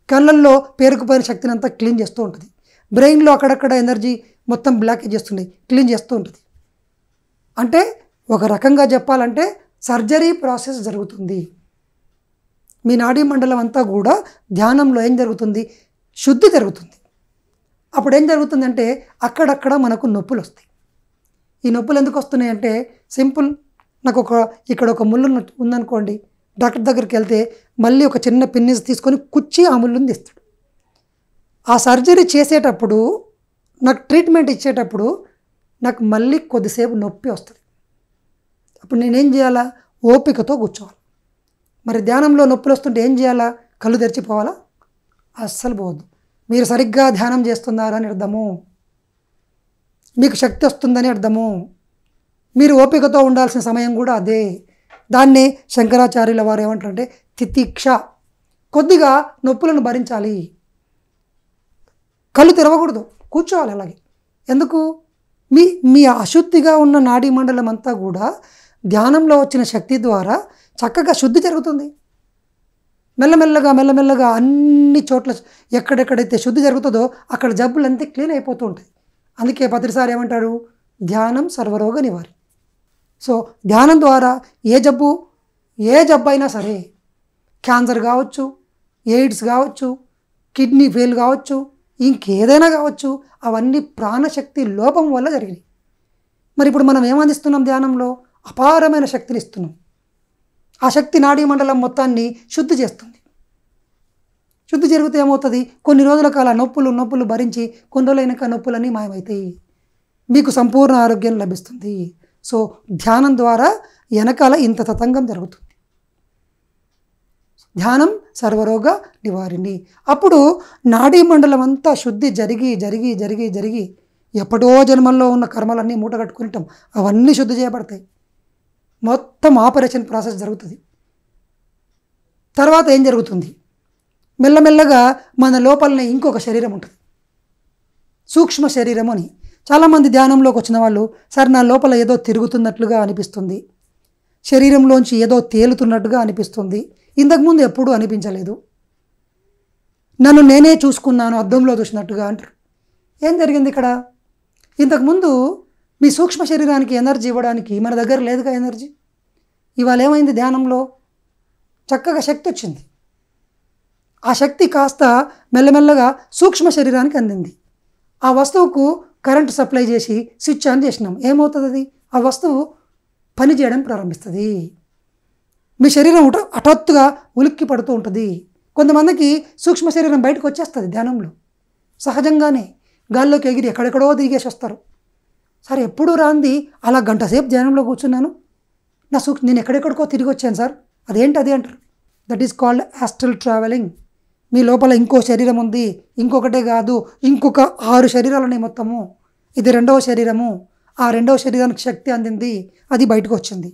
కళ్ళల్లో పేరుకుపోయిన శక్తిని అంతా క్లీన్ చేస్తూ ఉంటుంది. బ్రెయిన్లో అక్కడక్కడ ఎనర్జీ మొత్తం బ్లాకేజ్ చేస్తుంది, క్లీన్ చేస్తూ ఉంటుంది. అంటే ఒక రకంగా చెప్పాలంటే సర్జరీ ప్రాసెస్ జరుగుతుంది. మీ నాడీ మండలం అంతా కూడా ధ్యానంలో ఏం జరుగుతుంది? శుద్ధి జరుగుతుంది. అప్పుడు ఏం జరుగుతుందంటే అక్కడక్కడ మనకు నొప్పులు వస్తాయి. ఈ నొప్పులు ఎందుకు వస్తున్నాయి అంటే సింపుల్, నాకు ఇక్కడ ఒక ముళ్ళు ఉందనుకోండి, డాక్టర్ దగ్గరికి వెళ్తే మళ్ళీ ఒక చిన్న పిన్నిస్ తీసుకొని కుచ్చి ఆ ముళ్ళుని తీస్తాడు. ఆ సర్జరీ చేసేటప్పుడు, నాకు ట్రీట్మెంట్ ఇచ్చేటప్పుడు నాకు మళ్ళీ కొద్దిసేపు నొప్పి వస్తుంది. అప్పుడు నేనేం చేయాలా? ఓపికతో కూర్చోవాలి. మరి ధ్యానంలో నొప్పులు వస్తుంటే ఏం చేయాలా? కళ్ళు తెరిచిపోవాలా? అస్సలు పోవద్దు. మీరు సరిగ్గా ధ్యానం చేస్తున్నారని అర్థము, మీకు శక్తి వస్తుందని అర్థము. మీరు ఓపికతో ఉండాల్సిన సమయం కూడా అదే. దాన్నే శంకరాచార్యుల వారు ఏమంటారంటే తితిక్ష. కొద్దిగా నొప్పులను భరించాలి, కళ్ళు తెరవకూడదు, కూర్చోవాలి అలాగే. ఎందుకు? మీ అశుద్ధిగా ఉన్న నాడీ మండలం అంతా కూడా ధ్యానంలో వచ్చిన శక్తి ద్వారా చక్కగా శుద్ధి జరుగుతుంది. మెల్లమెల్లగా అన్ని చోట్ల ఎక్కడెక్కడైతే శుద్ధి జరుగుతుందో అక్కడ జబ్బులంతా క్లీన్ అయిపోతూ ఉంటాయి. అందుకే ప్రతిసారి ఏమంటారు? ధ్యానం సర్వరోగ నివారి. సో ధ్యానం ద్వారా ఏ జబ్బు అయినా సరే, క్యాన్సర్ కావచ్చు, ఎయిడ్స్ కావచ్చు, కిడ్నీ ఫెయిల్ కావచ్చు, ఇంకేదైనా కావచ్చు, అవన్నీ ప్రాణశక్తి లోపం వల్ల జరిగినాయి. మరి ఇప్పుడు మనం ఏమందిస్తున్నాం? ధ్యానంలో అపారమైన శక్తిని ఇస్తున్నాం. ఆ శక్తి నాడీ మండలం మొత్తాన్ని శుద్ధి చేస్తుంది. శుద్ధి జరిగితే ఏమవుతుంది? కొన్ని రోజుల కాల నొప్పులు భరించి కొన్ని రోజులైనాక నొప్పులన్నీ మాయమవుతాయి, మీకు సంపూర్ణ ఆరోగ్యం లభిస్తుంది. సో ధ్యానం ద్వారా వెనకాల ఇంత తతంగం జరుగుతుంది. ధ్యానం సర్వరోగ నివారిణి. అప్పుడు నాడీ మండలం అంతా శుద్ధి జరిగి ఎప్పుడో జన్మల్లో ఉన్న కర్మలన్నీ మూట కట్టుకుంటాం, అవన్నీ శుద్ధి చేయబడతాయి. మొత్తం ఆపరేషన్ ప్రాసెస్ జరుగుతుంది. తర్వాత ఏం జరుగుతుంది? మెల్లమెల్లగా మన లోపలనే ఇంకొక శరీరం ఉంటుంది, సూక్ష్మ శరీరం అని. చాలామంది ధ్యానంలోకి వచ్చిన వాళ్ళు, సార్ నా లోపల ఏదో తిరుగుతున్నట్లుగా అనిపిస్తుంది, శరీరంలోంచి ఏదో తేలుతున్నట్టుగా అనిపిస్తుంది, ఇంతకుముందు ఎప్పుడూ అనిపించలేదు, నన్ను నేనే చూసుకున్నాను అద్దంలో చూసినట్టుగా అంటారు. ఏం జరిగింది ఇక్కడ? ఇంతకుముందు మీ సూక్ష్మ శరీరానికి ఎనర్జీ ఇవ్వడానికి మన దగ్గర లేదుగా ఎనర్జీ. ఇవాళ ఏమైంది? ధ్యానంలో చక్కగా శక్తి వచ్చింది. ఆ శక్తి కాస్త మెల్లమెల్లగా సూక్ష్మ శరీరానికి అందింది. ఆ వస్తువుకు కరెంటు సప్లై చేసి స్విచ్ ఆన్ చేసినాం. ఏమవుతుంది? అది ఆ వస్తువు పని చేయడం ప్రారంభిస్తుంది. మీ శరీరం హఠాత్తుగా ఉలిక్కి పడుతూ ఉంటుంది. కొంతమందికి సూక్ష్మ శరీరం బయటకు వచ్చేస్తుంది ధ్యానంలో. సహజంగానే గాల్లోకి ఎగిరి ఎక్కడెక్కడో తిరిగేసి వస్తారు. సార్ ఎప్పుడు రాంది అలా గంట సేపు ధ్యానంలో కూర్చున్నాను, నేను ఎక్కడెక్కడికో తిరిగి వచ్చాను సార్, అదేంటి అది అంటారు. That is called astral travelling. మీ లోపల ఇంకో శరీరం ఉంది, ఇంకొకటే కాదు ఇంకొక 6 శరీరాలు ఉన్నాయి మొత్తము. ఇది 2వ శరీరము. ఆ 2వ శరీరానికి శక్తి అందింది, అది బయటకు వచ్చింది.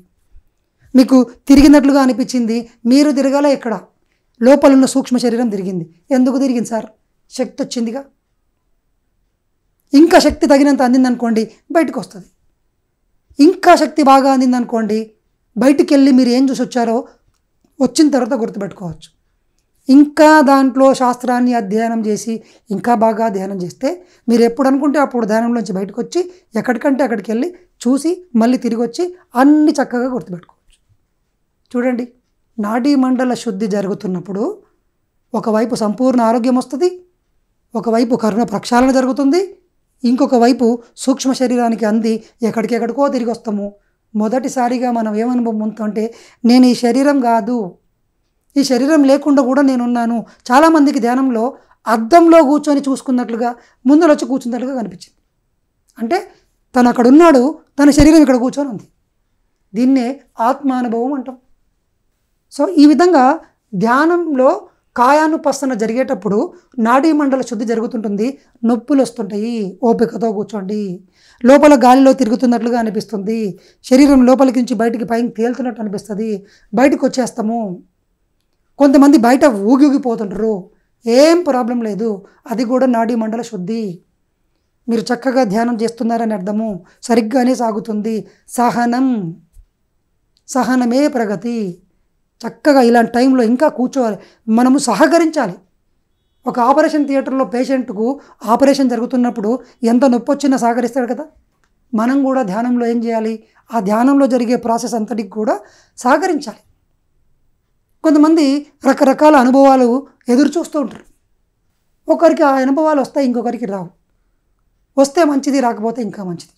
మీకు తిరిగినట్లుగా అనిపించింది, మీరు తిరగాలే, ఇక్కడ లోపల ఉన్న సూక్ష్మ శరీరం తిరిగింది. ఎందుకు తిరిగింది సార్? శక్తి వచ్చిందిగా. ఇంకా శక్తి తగినంత అందిందనుకోండి బయటకు వస్తుంది. ఇంకా శక్తి బాగా అందిందనుకోండి బయటికి వెళ్ళి మీరు ఏం చూసి వచ్చారో వచ్చిన తర్వాత గుర్తుపెట్టుకోవచ్చు. ఇంకా దాంట్లో శాస్త్రాన్ని అధ్యయనం చేసి ఇంకా బాగా ధ్యానం చేస్తే మీరు ఎప్పుడు అనుకుంటే అప్పుడు ధ్యానంలోంచి బయటకు వచ్చి ఎక్కడికంటే అక్కడికి వెళ్ళి చూసి మళ్ళీ తిరిగి వచ్చి అన్ని చక్కగా గుర్తుపెట్టుకోవచ్చు. చూడండి, నాడీ మండల శుద్ధి జరుగుతున్నప్పుడు ఒకవైపు సంపూర్ణ ఆరోగ్యం వస్తుంది, ఒకవైపు కరుణ ప్రక్షాళన జరుగుతుంది, ఇంకొక వైపు సూక్ష్మ శరీరానికి అంది ఎక్కడికెక్కడికో తిరిగి వస్తాము. మొదటిసారిగా మనం ఏమనుభవం ఉందంటే, నేను ఈ శరీరం కాదు, ఈ శరీరం లేకుండా కూడా నేనున్నాను. చాలామందికి ధ్యానంలో అద్దంలో కూర్చొని చూసుకున్నట్లుగా ముందర వచ్చి కూర్చున్నట్లుగా కనిపించింది. అంటే తను అక్కడ ఉన్నాడు, తన శరీరం ఇక్కడ కూర్చొని ఉంది. దీన్నే ఆత్మానుభవం అంటాం. సో ఈ విధంగా ధ్యానంలో కాయానుపස්සన జరిగేటప్పుడు నాడీ మండల శుద్ధి జరుగుతుంటుంది. నొప్పులు వస్తుంటాయి, ఓపికతో కూర్చోండి. లోపల గాలిలో తిరుగుతున్నట్లుగా అనిపిస్తుంది, శరీరం లోపలికి నుంచి బయటికి పైకి తేలుతున్నట్టు అనిపిస్తుంది, బయటకు వచ్చేస్తాము. కొంతమంది బయట ఊగిపోతుంటారు, ఏం ప్రాబ్లం లేదు, అది కూడా నాడీ మండల శుద్ధి. మీరు చక్కగా ధ్యానం చేస్తున్నారని అర్థము, సరిగ్గానే సాగుతుంది. సహనమే ప్రగతి. చక్కగా ఇలాంటి టైంలో ఇంకా కూర్చోవాలి, మనము సహకరించాలి. ఒక ఆపరేషన్ థియేటర్లో పేషెంట్కు ఆపరేషన్ జరుగుతున్నప్పుడు ఎంత నొప్పి వచ్చినా సహకరిస్తాడు కదా. మనం కూడా ధ్యానంలో ఏం చేయాలి, ఆ ధ్యానంలో జరిగే ప్రాసెస్ అంతటికి కూడా సహకరించాలి. కొంతమంది రకరకాల అనుభవాలు ఎదురు చూస్తూ ఉంటారు. ఒకరికి ఆ అనుభవాలు వస్తాయి, ఇంకొకరికి రావు. వస్తే మంచిది, రాకపోతే ఇంకా మంచిది.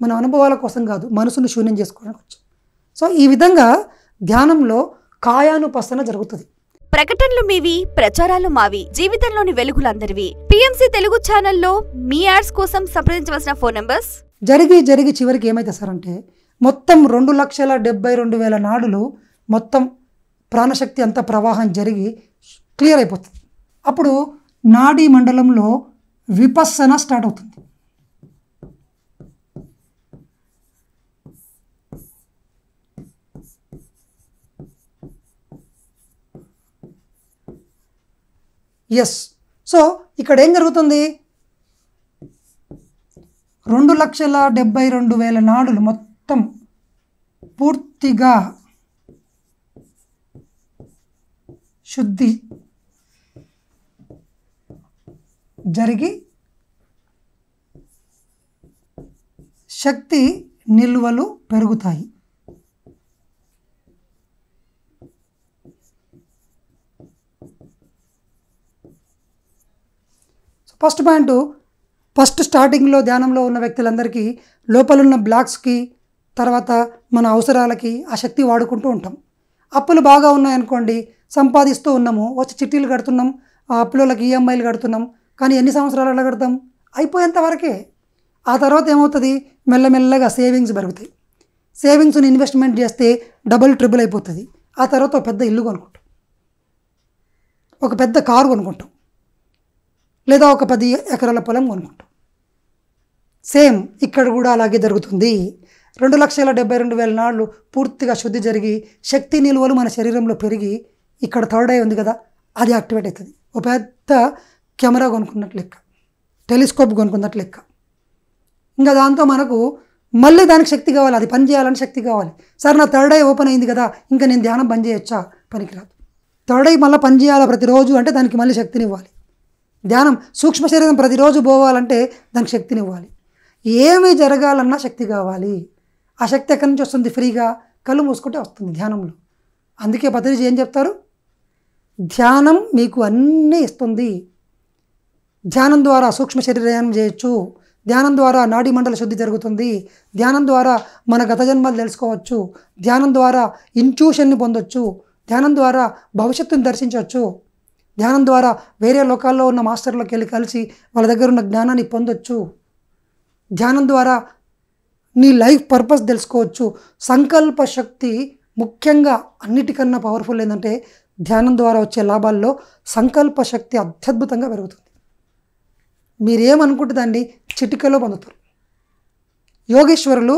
మన అనుభవాల కోసం కాదు, మనసును శూన్యం చేసుకోవడానికి వచ్చాం. సో ఈ విధంగా ధ్యానంలో కాయానుపස්සన జరుగుతుంది. ప్రకటనలు మీవి, ప్రచారాలు మావి, జీవితంలోని వెలుగులందరివి. పిఎంసి తెలుగు ఛానల్లో మీ యాడ్స్ కోసం సంప్రదించవలసిన ఫోన్ నంబర్స్. జరిగి చివరికి ఏమైతే సార్ అంటే మొత్తం 2,72,000 నాడులు మొత్తం ప్రాణశక్తి అంతా ప్రవాహం జరిగి క్లియర్ అయిపోతుంది. అప్పుడు నాడీ మండలంలో విపස්සన స్టార్ట్ అవుతుంది. ఎస్. సో ఇక్కడ ఏం జరుగుతుంది, 2,72,000 నాడులు మొత్తం పూర్తిగా శుద్ధి జరిగి శక్తి నిల్వలు పెరుగుతాయి. ఫస్ట్ పాయింట్, ఫస్ట్ స్టార్టింగ్లో ధ్యానంలో ఉన్న వ్యక్తులందరికీ లోపలున్న బ్లాక్స్కి తర్వాత మన అవసరాలకి ఆ శక్తి వాడుకుంటూ ఉంటాం. అప్పులు బాగా ఉన్నాయనుకోండి, సంపాదిస్తూ ఉన్నాము, వచ్చి చిట్టీలు కడుతున్నాం, ఆ అప్పులకి ఈఎంఐలు కడుతున్నాం. కానీ ఎన్ని సంవత్సరాలు అలా కడతాం? అయిపోయేంత వరకే. ఆ తర్వాత ఏమవుతుంది, మెల్లమెల్లగా సేవింగ్స్ పెరుగుతాయి. సేవింగ్స్ని ఇన్వెస్ట్మెంట్ చేస్తే డబుల్ ట్రిపుల్ అయిపోతుంది. ఆ తర్వాత ఒక పెద్ద ఇల్లు కొనుక్కుంటాం, ఒక పెద్ద కారు కొనుక్కుంటాం, లేదా ఒక 10 ఎకరాల పొలం కొనుక్కుంటాం. సేమ్ ఇక్కడ కూడా అలాగే జరుగుతుంది. 2,72,000 నాళ్ళు పూర్తిగా శుద్ధి జరిగి శక్తి నిల్వలు మన శరీరంలో పెరిగి ఇక్కడ థర్డ్ ఐ ఉంది కదా, అది యాక్టివేట్ అవుతుంది. ఒక పెద్ద కెమెరా కొనుక్కున్నట్టు లెక్క, టెలిస్కోప్ కొనుక్కున్నట్టు లెక్క. ఇంకా దాంతో మనకు మళ్ళీ దానికి శక్తి కావాలి, అది పని చేయాలని శక్తి కావాలి. సార్ నా థర్డ్ ఐ ఓపెన్ అయింది కదా, ఇంకా నేను ధ్యానం పని చేయొచ్చా? పనికిరాదు. థర్డ్ ఐ మళ్ళీ పని చేయాలా ప్రతిరోజు అంటే దానికి మళ్ళీ శక్తిని ఇవ్వాలి. ధ్యానం సూక్ష్మ శరీరం ప్రతిరోజు పోవాలంటే దానికి శక్తిని ఇవ్వాలి. ఏమి జరగాలన్నా శక్తి కావాలి. ఆ శక్తి ఎక్కడి నుంచి వస్తుంది? ఫ్రీగా కళ్ళు మూసుకుంటే వస్తుంది ధ్యానంలో. అందుకే పత్రిజీ ఏం చెప్తారు, ధ్యానం మీకు అన్నీ ఇస్తుంది. ధ్యానం ద్వారా సూక్ష్మ శరీరం చేయొచ్చు, ధ్యానం ద్వారా నాడీ మండల శుద్ధి జరుగుతుంది, ధ్యానం ద్వారా మన గత జన్మలు తెలుసుకోవచ్చు, ధ్యానం ద్వారా ఇంట్యూషన్ని పొందొచ్చు, ధ్యానం ద్వారా భవిష్యత్తును దర్శించవచ్చు, ధ్యానం ద్వారా వేరే లోకాల్లో ఉన్న మాస్టర్లకు వెళ్ళి కలిసి వాళ్ళ దగ్గర ఉన్న జ్ఞానాన్ని పొందొచ్చు. ధ్యానం ద్వారా నీ లైఫ్ పర్పస్ తెలుసుకోవచ్చు. సంకల్ప శక్తి ముఖ్యంగా అన్నిటికన్నా పవర్ఫుల్ ఏంటంటే ధ్యానం ద్వారా వచ్చే లాభాల్లో సంకల్ప శక్తి అత్యద్భుతంగా పెరుగుతుంది. మీరేమనుకుంటే దాన్ని చిటికలో పొందుతారు. యోగేశ్వరులు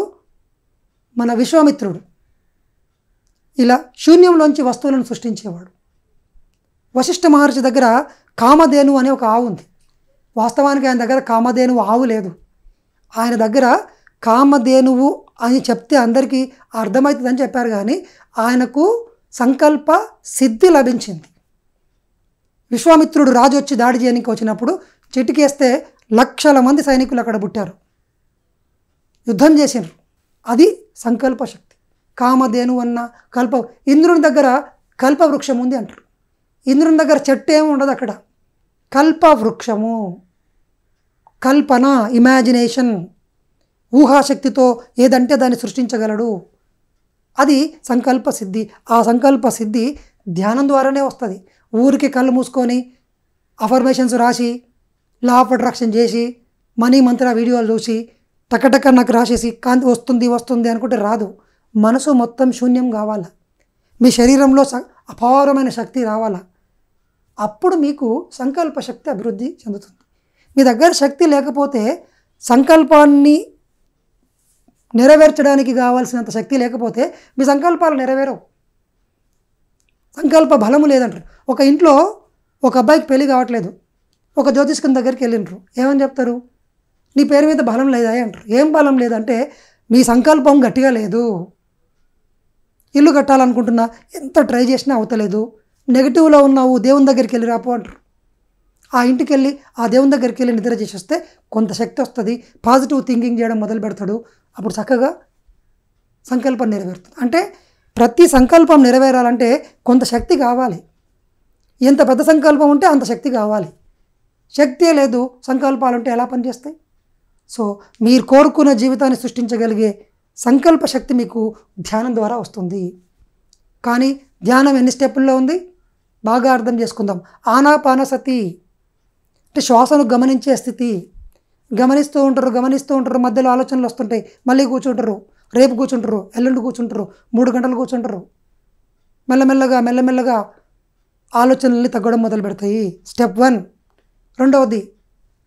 మన విశ్వామిత్రుడు ఇలా శూన్యంలోంచి వస్తువులను సృష్టించేవాడు. వశిష్ఠ మహర్షి దగ్గర కామధేను అనే ఒక ఆవు ఉంది. వాస్తవానికి ఆయన దగ్గర కామధేనువు ఆవు లేదు. ఆయన దగ్గర కామధేనువు అని చెప్తే అందరికీ అర్థమవుతుందని చెప్పారు, కానీ ఆయనకు సంకల్ప సిద్ధి లభించింది. విశ్వామిత్రుడు రాజు వచ్చి దాడి చేయడానికి వచ్చినప్పుడు చిటికేస్తే లక్షల మంది సైనికులు అక్కడ పుట్టారు, యుద్ధం చేసినారు. అది సంకల్ప శక్తి. కామధేను అన్న కల్ప ఇంద్రుని దగ్గర కల్పవృక్షం ఉంది అంటారు. ఇంద్రుని దగ్గర చెట్టు ఏమి ఉండదు, అక్కడ కల్పవృక్షము. కల్పన, ఇమాజినేషన్, ఊహాశక్తితో ఏదంటే దాన్ని సృష్టించగలడు. అది సంకల్ప సిద్ధి. ఆ సంకల్ప సిద్ధి ధ్యానం ద్వారానే వస్తుంది. ఊరికి కళ్ళు మూసుకొని అఫర్మేషన్స్ రాసి లా ఆఫ్ అట్రాక్షన్ చేసి మనీ మంత్ర వీడియోలు చూసి టకటక నాకు రాసేసి కాంతి వస్తుంది అనుకుంటే రాదు. మనసు మొత్తం శూన్యం కావాలా, మీ శరీరంలో అపారమైన శక్తి రావాలా, అప్పుడు మీకు సంకల్ప శక్తి అభివృద్ధి చెందుతుంది. మీ దగ్గర శక్తి లేకపోతే సంకల్పాన్ని నెరవేర్చడానికి కావాల్సినంత శక్తి లేకపోతే మీ సంకల్పాలు నెరవేరవు. సంకల్ప బలము లేదంటారు. ఒక ఇంట్లో ఒక అబ్బాయికి పెళ్లి కావట్లేదు, ఒక జ్యోతిష్కుని దగ్గరికి వెళ్ళిండ్రు. ఏమని చెప్తారు? నీ పేరు మీద బలం లేదా అంటారు. ఏం బలం లేదంటే మీ సంకల్పం గట్టిగా లేదు. ఇల్లు కట్టాలనుకుంటున్నా, ఎంత ట్రై చేసినా అవుతలేదు, నెగిటివ్లో ఉన్నావు, దేవుని దగ్గరికి వెళ్ళి రాపో అంటారు. ఆ ఇంటికి వెళ్ళి ఆ దేవుని దగ్గరికి వెళ్ళి నిద్ర చేసి వస్తే కొంత శక్తి వస్తుంది, పాజిటివ్ థింకింగ్ చేయడం మొదలు పెడతాడు, అప్పుడు చక్కగా సంకల్పం నెరవేరుతుంది. అంటే ప్రతి సంకల్పం నెరవేరాలంటే కొంత శక్తి కావాలి. ఎంత పెద్ద సంకల్పం ఉంటే అంత శక్తి కావాలి. శక్తే లేదు, సంకల్పాలు ఉంటే ఎలా పనిచేస్తాయి? సో మీరు కోరుకున్న జీవితాన్ని సృష్టించగలిగే సంకల్ప శక్తి మీకు ధ్యానం ద్వారా వస్తుంది. కానీ ధ్యానం ఎన్ని స్టెప్పుల్లో ఉంది బాగా అర్థం చేసుకుందాం. ఆనాపానసతి అంటే శ్వాసను గమనించే స్థితి. గమనిస్తూ ఉంటారు, మధ్యలో ఆలోచనలు వస్తుంటాయి, మళ్ళీ కూర్చుంటారు, రేపు కూర్చుంటారు, ఎల్లుండి కూర్చుంటారు, 3 గంటలు కూర్చుంటారు. మెల్లమెల్లగా ఆలోచనల్ని తగ్గడం మొదలు పెడతాయి. స్టెప్ 1. రెండవది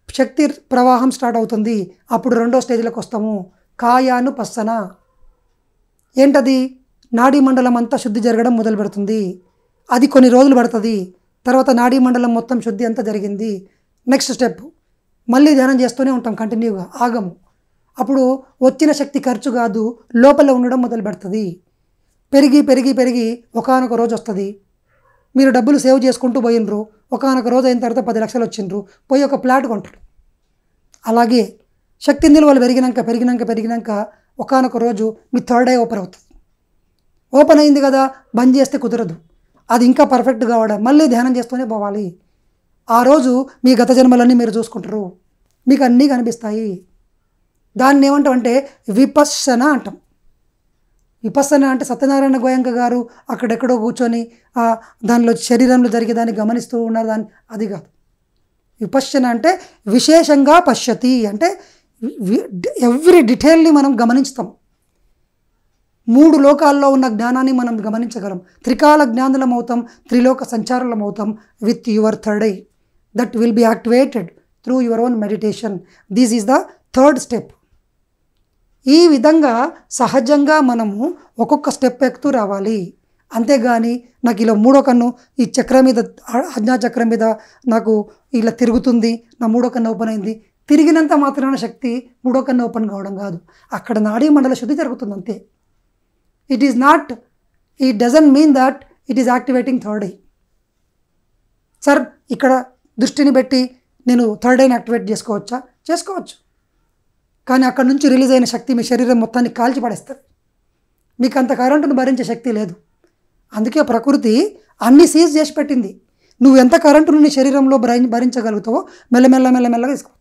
శక్తి ప్రవాహం స్టార్ట్ అవుతుంది. అప్పుడు 2వ స్టేజ్లోకి వస్తాము, కాయానుపස්සన. ఏంటది? నాడీ మండలం అంతా శుద్ధి జరగడం మొదలు పెడుతుంది. అది కొన్ని రోజులు పడుతుంది. తర్వాత నాడీ మండలం మొత్తం శుద్ధి అంతా జరిగింది. నెక్స్ట్ స్టెప్ మళ్ళీ ధ్యానం చేస్తూనే ఉంటాం, కంటిన్యూగా ఆగము. అప్పుడు వచ్చిన శక్తి ఖర్చు కాదు, లోపల ఉండడం మొదలు పెడుతుంది. పెరిగి ఒకానొక రోజు వస్తుంది. మీరు డబ్బులు సేవ్ చేసుకుంటూ పోయినరు, ఒకానొక రోజు అయిన తర్వాత 10 లక్షలు వచ్చిండ్రు, పోయి ఒక ప్లాట్ కొంటారు. అలాగే శక్తి నిల్వలు పెరిగినాక ఒకానొక రోజు మీ థర్డ్ ఐ ఓపెన్ అవుతుంది. ఓపెన్ అయింది కదా, బంద్ చేస్తే కుదరదు, అది ఇంకా పర్ఫెక్ట్ కావడం, మళ్ళీ ధ్యానం చేస్తూనే పోవాలి. ఆ రోజు మీ గత జన్మలన్నీ మీరు చూసుకుంటారు, మీకు అన్నీ కనిపిస్తాయి. దాన్ని ఏమంటాం అంటే విపස්සన అంటాం. విపස්සన అంటే సత్యనారాయణ గోయంక గారు అక్కడెక్కడో కూర్చొని దానిలో శరీరంలో జరిగేదాన్ని గమనిస్తూ ఉన్నారు, దాన్ని అది కాదు. విపස්සన అంటే విశేషంగా పశ్యతి, అంటే ఎవ్రీ డీటెయిల్ని మనం గమనిస్తాం. 3 లోకాల్లో ఉన్న జ్ఞానాన్ని మనం గమనించగలం. త్రికాల జ్ఞానులం అవుతాం, త్రిలోక సంచారులం అవుతాం with your third I. That will be activated through your own meditation. This is the 3rd step. ఈ విధంగా సహజంగా మనము ఒక్కొక్క స్టెప్ ఎక్కుతూ రావాలి. అంతేగాని నాకు ఇలా 3వ కన్ను ఈ చక్రం మీద, ఆజ్ఞా చక్రం మీద నాకు ఇలా తిరుగుతుంది, నా 3వ కన్ను ఓపెన్ అయింది, తిరిగినంత మాత్రాన శక్తి 3వ కన్ను ఓపెన్ కావడం కాదు. అక్కడ నాడీ మండల శుద్ధి జరుగుతుంది అంతే. It doesn't mean that it is activating third I. Sir ఇక్కడ దృష్టిని పెట్టి నేను థర్డ్ ఐని యాక్టివేట్ చేసుకోవచ్చా? చేసుకోవచ్చు. కానీ అక్కడ నుంచి రిలీజ్ అయిన శక్తి మీ శరీరం మొత్తాన్ని కాల్చి పడేస్తుంది. మీకు అంత కరెంటును భరించే శక్తి లేదు. అందుకే ప్రకృతి అన్ని సీజ్ చేసి పెట్టింది. నువ్వు ఎంత కరెంటును నీ శరీరంలో భరించగలుగుతావో మెల్లమెల్లగా తీసుకో.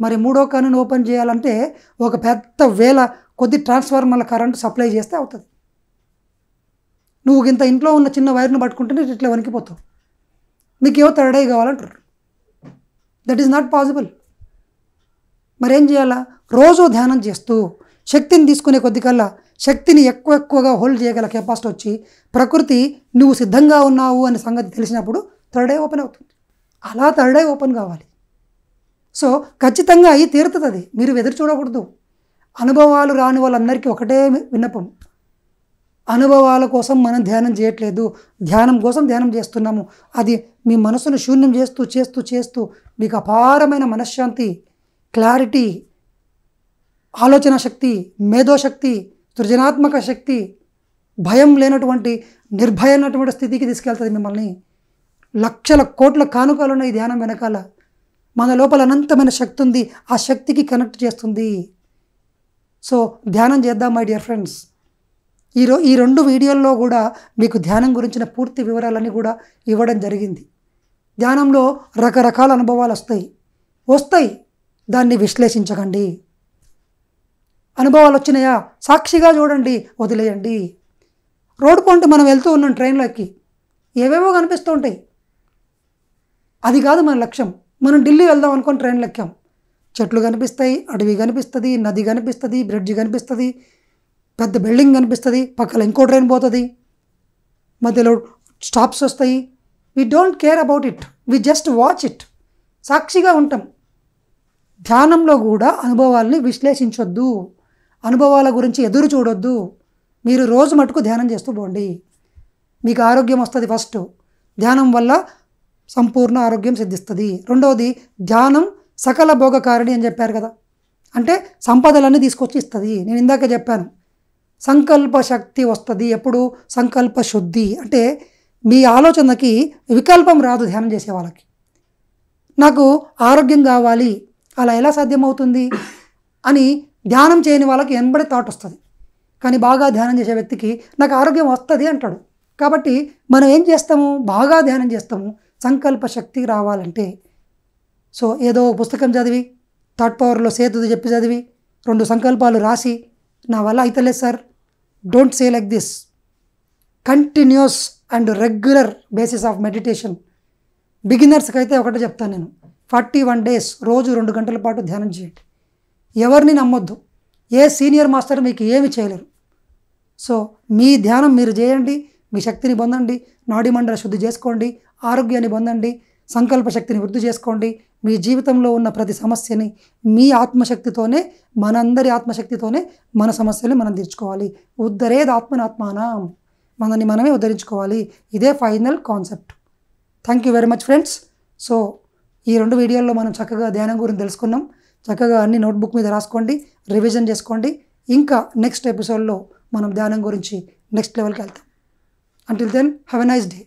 మరి 3వ కన్నును ఓపెన్ చేయాలంటే ఒక పెద్ద కొద్ది ట్రాన్స్ఫార్మర్ల కరెంటు సప్లై చేస్తే అవుతుంది. నువ్వు ఇంత ఇంట్లో ఉన్న చిన్న వైర్ను పట్టుకుంటేనే ఇట్లా వణికిపోతావు. మీకు ఏవో థర్డ్ ఐ కావాలంటారు. That is not possible. మరేం చేయాలా? రోజు ధ్యానం చేస్తూ శక్తిని తీసుకునే కొద్ది కల్లా శక్తిని ఎక్కువగా హోల్డ్ చేయగల కెపాసిటీ వచ్చి ప్రకృతి నువ్వు సిద్ధంగా ఉన్నావు అనే సంగతి తెలిసినప్పుడు థర్డ్ ఐ ఓపెన్ అవుతుంది. అలా థర్డ్ ఐ ఓపెన్ కావాలి. సో ఖచ్చితంగా అయ్యి తీరుతుంది. అది మీరు ఎదురు చూడకూడదు. అనుభవాలు రాని వాళ్ళందరికీ ఒకటే విన్నపం, అనుభవాల కోసం మనం ధ్యానం చేయట్లేదు, ధ్యానం కోసం ధ్యానం చేస్తున్నాము. అది మీ మనసును శూన్యం చేస్తూ చేస్తూ చేస్తూ మీకు అపారమైన మనశ్శాంతి, క్లారిటీ, ఆలోచన శక్తి, మేధోశక్తి, సృజనాత్మక శక్తి, భయం లేనటువంటి నిర్భయమైనటువంటి స్థితికి తీసుకెళ్తుంది మిమ్మల్ని. లక్షల కోట్ల కానుకలు ఉన్నాయి ధ్యానం వెనకాల. మన లోపల అనంతమైన శక్తి ఉంది, ఆ శక్తికి కనెక్ట్ చేస్తుంది. సో ధ్యానం చేద్దాం మై డియర్ ఫ్రెండ్స్. ఈ రెండు వీడియోల్లో కూడా మీకు ధ్యానం గురించిన పూర్తి వివరాలన్నీ కూడా ఇవ్వడం జరిగింది. ధ్యానంలో రకరకాల అనుభవాలు వస్తాయి. దాన్ని విశ్లేషించకండి. అనుభవాలు వచ్చినాయా, సాక్షిగా చూడండి, వదిలేయండి. రోడ్డు పంట మనం వెళ్తూ ఉన్నాం ట్రైన్లో ఎక్కి, ఏవేవో కనిపిస్తూ ఉంటాయి. అది కాదు మన లక్ష్యం. మనం ఢిల్లీ వెళ్దాం అనుకొని ట్రైన్లో ఎక్కాం. చెట్లు కనిపిస్తాయి, అడవి కనిపిస్తుంది, నది కనిపిస్తుంది, బ్రిడ్జ్ కనిపిస్తుంది, పెద్ద బిల్డింగ్ కనిపిస్తుంది, పక్కన ఇంకో ట్రైన్ పోతుంది, మధ్యలో స్టాప్స్ వస్తాయి. We don't care about it, we just watch it. సాక్షిగా ఉంటాం. ధ్యానంలో కూడా అనుభవాల్ని విశ్లేషించొద్దు, అనుభవాల గురించి ఎదురు చూడొద్దు. మీరు రోజు మటుకు ధ్యానం చేస్తూ పోండి. మీకు ఆరోగ్యం వస్తుంది. ఫస్ట్ ధ్యానం వల్ల సంపూర్ణ ఆరోగ్యం సిద్ధిస్తుంది. రెండవది ధ్యానం సకల భోగకారిణి అని చెప్పారు కదా, అంటే సంపదలన్నీ తీసుకొచ్చి ఇస్తుంది. నేను ఇందాక చెప్పాను, సంకల్ప శక్తి వస్తుంది. ఎప్పుడు? సంకల్ప శుద్ధి. అంటే మీ ఆలోచనకి వికల్పం రాదు. ధ్యానం చేసే వాళ్ళకి నాకు ఆరోగ్యం కావాలి, అలా ఎలా సాధ్యమవుతుంది అని ధ్యానం చేయని వాళ్ళకి వెంబడి థాట్ వస్తుంది. కానీ బాగా ధ్యానం చేసే వ్యక్తికి నాకు ఆరోగ్యం వస్తుంది అంటాడు. కాబట్టి మనం ఏం చేస్తాము? బాగా ధ్యానం చేస్తాము సంకల్ప శక్తి రావాలంటే. సో ఏదో పుస్తకం చదివి, థాట్ పవర్లో సేతుది చెప్పి చదివి 2 సంకల్పాలు రాసి నా వల్ల అయితలేదు sir, don't say like this. Continues and regular basis of meditation. బిగినర్స్కి అయితే ఒకటే చెప్తాను నేను, 41 days రోజు 2 గంటల పాటు ధ్యానం చేయండి. ఎవరిని నమ్మొద్దు. ఏ సీనియర్ మాస్టర్ మీకు ఏమి చేయలేరు. సో మీ ధ్యానం మీరు చేయండి, మీ శక్తిని పొందండి, నాడీ మండల శుద్ధి చేసుకోండి, ఆరోగ్యాన్ని పొందండి, సంకల్ప శక్తిని వృద్ధి చేసుకోండి. మీ జీవితంలో ఉన్న ప్రతి సమస్యని మీ ఆత్మశక్తితోనే, మనందరి ఆత్మశక్తితోనే మన సమస్యలు మనం తీర్చుకోవాలి. ఉద్ధరేద్ ఆత్మనాత్మానం, మనల్ని మనమే ఉద్ధరించుకోవాలి. ఇదే final concept. Thank you very much friends. So ఈ 2 వీడియోల్లో మనం చక్కగా ధ్యానం గురించి తెలుసుకున్నాం. చక్కగా అన్ని నోట్బుక్ మీద రాసుకోండి, రివిజన్ చేసుకోండి. ఇంకా నెక్స్ట్ ఎపిసోడ్లో మనం ధ్యానం గురించి నెక్స్ట్ లెవెల్కి వెళ్తాం. Until then, have a nice day.